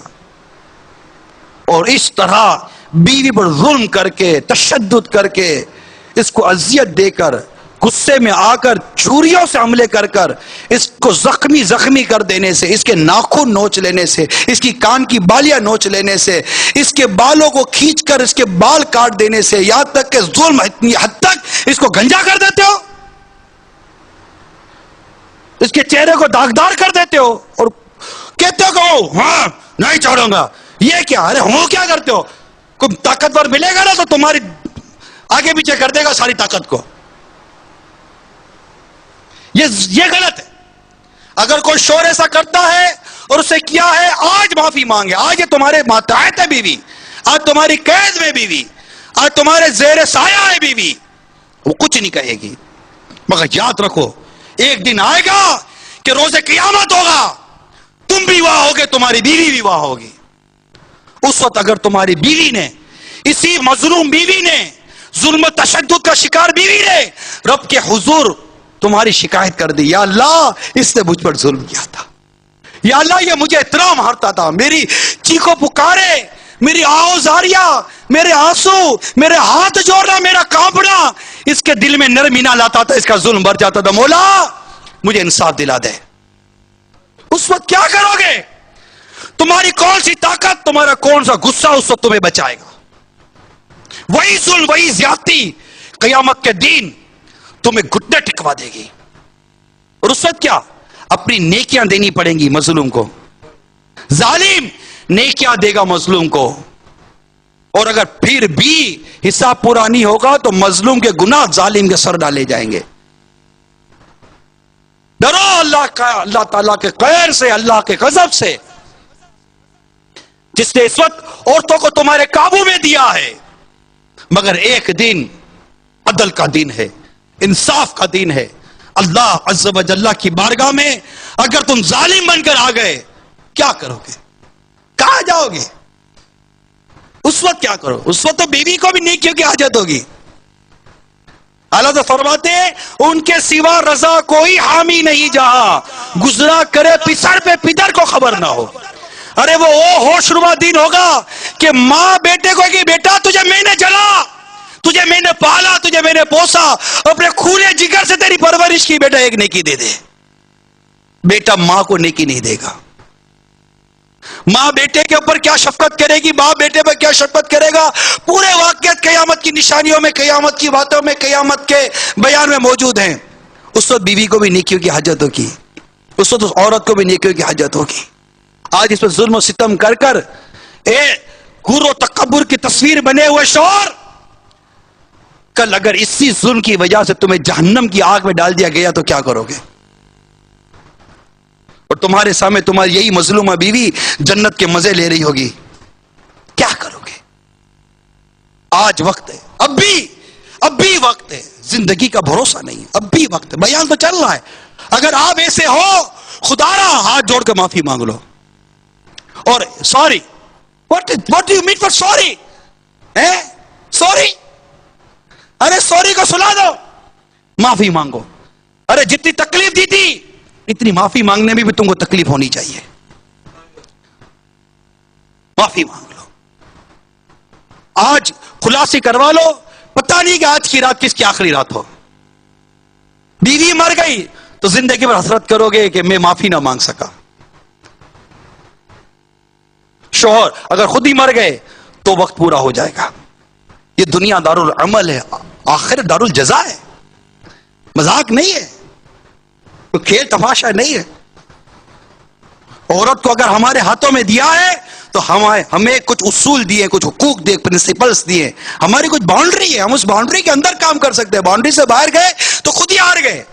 اور اس طرح بیوی پر ظلم کر کے، تشدد کر کے، اس کو اذیت دے کر، غصے میں آ کر چھریوں سے حملے کر کر اس کو زخمی کر دینے سے، اس کے ناخن نوچ لینے سے، اس کی کان کی بالیاں نوچ لینے سے، اس کے بالوں کو کھینچ کر اس کے بال کاٹ دینے سے، یہاں تک کہ ظلم اتنی حد تک اس کو گنجا کر دیتے ہو، اس کے چہرے کو داغدار کر دیتے ہو اور کہتے ہو کہ ہاں نہیں چھوڑوں گا. یہ کیا؟ ارے ہوں کیا کرتے ہو؟ کوئی طاقتور ملے گا نا تو تمہاری آگے پیچھے کر دے گا ساری طاقت کو. یہ غلط ہے. اگر کوئی شوہر ایسا کرتا ہے اور اسے کیا ہے، آج معافی مانگے. آج یہ تمہارے ماتحت ہے بیوی، آج تمہاری قید میں بیوی، آج تمہارے زیر سایہ ہے بیوی، وہ کچھ نہیں کہے گی. مگر یاد رکھو ایک دن آئے گا کہ روز قیامت ہوگا، تم بھی وہاں ہوگے، تمہاری بیوی بھی وہاں ہوگی. اس وقت اگر تمہاری بیوی نے، اسی مظلوم بیوی نے، ظلم و تشدد کا شکار بیوی نے رب کے حضور تمہاری شکایت کر دی، یا اللہ اس نے مجھ پر ظلم کیا تھا، یا اللہ یہ مجھے اتنا مارتا تھا، میری چیخو پکارے، میری آوازاریاں، میرے آنسو، میرے ہاتھ جوڑنا، میرا کانپنا اس کے دل میں نرمی نہ لاتا تھا، اس کا ظلم بڑھ جاتا تھا. مولا مجھے انصاف دلا دے. اس وقت کیا کرو گے؟ تمہاری کون سی طاقت، تمہارا کون سا غصہ اس وقت تمہیں بچائے گا؟ وہی ظلم، وہی زیادتی قیامت کے دن تمہیں گھٹنے ٹکوا دے گی. اور اس وقت کیا؟ اپنی نیکیاں دینی پڑیں گی مظلوم کو. ظالم نیکیاں دے گا مظلوم کو، اور اگر پھر بھی حساب پورا نہیں ہوگا تو مظلوم کے گناہ ظالم کے سر ڈالے جائیں گے. ڈرو اللہ تعالیٰ کے قہر سے، اللہ کے غضب سے، جس نے اس وقت عورتوں کو تمہارے قابو میں دیا ہے. مگر ایک دن عدل کا دن ہے، انصاف کا دن ہے. اللہ عز و جل کی بارگاہ میں اگر تم ظالم بن کر آ گئے، کیا کرو گے؟ کہاں جاؤ گے؟ اس وقت کیا کرو؟ اس وقت تو بیوی کو بھی نیکیوں کی حاجت ہوگی. اللہ تو فرماتے ہیں ان کے سوا رضا کوئی حامی نہیں جہاں گزرا کرے پسر پہ پدر کو خبر نہ ہو. ارے وہ ہوش ربا دن ہوگا کہ ماں بیٹے کو کہ بیٹا تجھے میں نے جلا، تجھے میں نے پالا، تجھے میں نے پوسا، اپنے خون جگر سے تیری پرورش کی، بیٹا ایک نیکی دے دے. بیٹا ماں کو نیکی نہیں دے گا. ماں بیٹے کے اوپر کیا شفقت کرے گی، باپ بیٹے پر کیا شفقت کرے گا، پورے واقعات قیامت کی نشانیوں میں، قیامت کی باتوں میں، قیامت کے بیان میں موجود ہیں. اس وقت بیوی کو بھی نیکیوں کی حاجت ہوگی، اس وقت اس عورت کو بھی نیکیوں کی حاجت ہوگی. آج اس پر ظلم و ستم کر کر غرور و تکبر کی تصویر بنے ہوئے شوہر، کل اگر اسی ظلم کی وجہ سے تمہیں جہنم کی آگ میں ڈال دیا گیا تو کیا کرو گے؟ اور تمہارے سامنے تمہاری یہی مظلومہ بیوی جنت کے مزے لے رہی ہوگی، کیا کرو گے؟ آج وقت ہے، اب بھی وقت ہے. زندگی کا بھروسہ نہیں، اب بھی وقت ہے. بیان تو چل رہا ہے. اگر آپ ایسے ہو، خدا را ہاتھ جوڑ کے معافی مانگ لو. اور sorry, what do you mean for sorry؟ Sorry, array sorry کو سلا دو، معافی مانگو. ارے جتنی تکلیف غلطی تھی، اتنی معافی مانگنے میں بھی تم کو تکلیف ہونی چاہیے. معافی مانگ لو. آج خلاصے کروا لو، پتہ نہیں کہ آج کی رات کس کی آخری رات ہو. بیوی مر گئی تو زندگی پر حسرت کرو گے کہ میں معافی نہ مانگ سکا. شوہر اگر خود ہی مر گئے تو وقت پورا ہو جائے گا. یہ دنیا دار العمل ہے، آخر دار الجزا ہے، مذاق نہیں ہے، کوئی کھیل تماشا نہیں ہے. عورت کو اگر ہمارے ہاتھوں میں دیا ہے تو ہمیں کچھ اصول دیے، کچھ حقوق دیے، پرنسپلز دیے، ہماری کچھ باؤنڈری ہے، ہم اس باؤنڈری کے اندر کام کر سکتے ہیں. باؤنڈری سے باہر گئے تو خود ہی ہار گئے.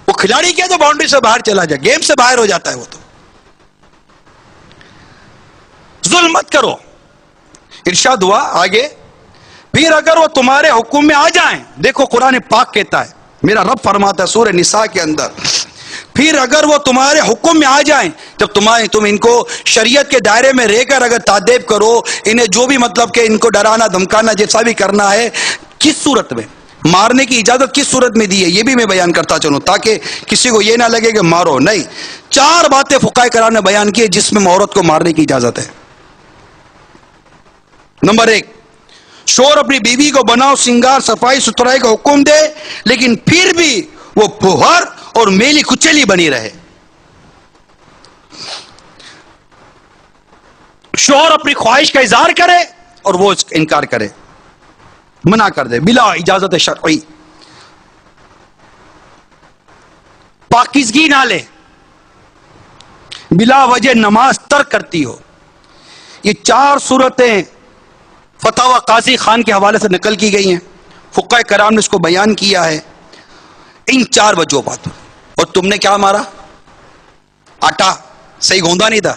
وہ کھلاڑی کیا تو باؤنڈری سے باہر چلا جائے، گیم سے باہر ہو جاتا ہے. وہ تو ظلم مت کرو. ارشاد ہوا آگے، پھر اگر وہ تمہارے حکم میں آ جائیں، دیکھو قرآن پاک کہتا ہے، میرا رب فرماتا ہے سورہ نساء کے اندر، پھر اگر وہ تمہارے حکم میں آ جائیں، جب تم ان کو شریعت کے دائرے میں رہ کر اگر تعذیب کرو، انہیں جو بھی مطلب کہ ان کو ڈرانا دھمکانا جیسا بھی کرنا ہے، کس صورت میں مارنے کی اجازت کس صورت میں دی ہے یہ بھی میں بیان کرتا چلوں تاکہ کسی کو یہ نہ لگے کہ مارو. نہیں، 4 باتیں فقہائے کرام نے بیان کی جس میں عورت کو مارنے کی اجازت ہے. نمبر 1، شوہر اپنی بیوی کو بناؤ سنگار صفائی ستھرائی کا حکم دے لیکن پھر بھی وہ پھوہر اور میلی کچیلی بنی رہے. شوہر اپنی خواہش کا اظہار کرے اور وہ انکار کرے، منع کر دے بلا اجازت شرعی، پاکیزگی نہ لے، بلا وجہ نماز ترک کرتی ہو. یہ 4 صورتیں فتاوی قاضی خان کے حوالے سے نقل کی گئی ہیں، فقہائے کرام نے اس کو بیان کیا ہے ان 4 وجہوں پر. اور تم نے کیا مارا؟ آٹا صحیح گوندا نہیں تھا،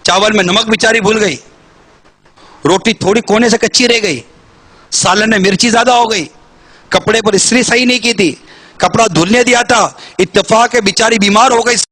چاول میں نمک بیچاری بھول گئی، روٹی تھوڑی کونے سے کچی رہ گئی، سالن میں مرچی زیادہ ہو گئی، کپڑے پر استری صحیح نہیں کی تھی، کپڑا دھلنے دیا تھا، اتفاق ہے بیچاری بیمار ہو گئی.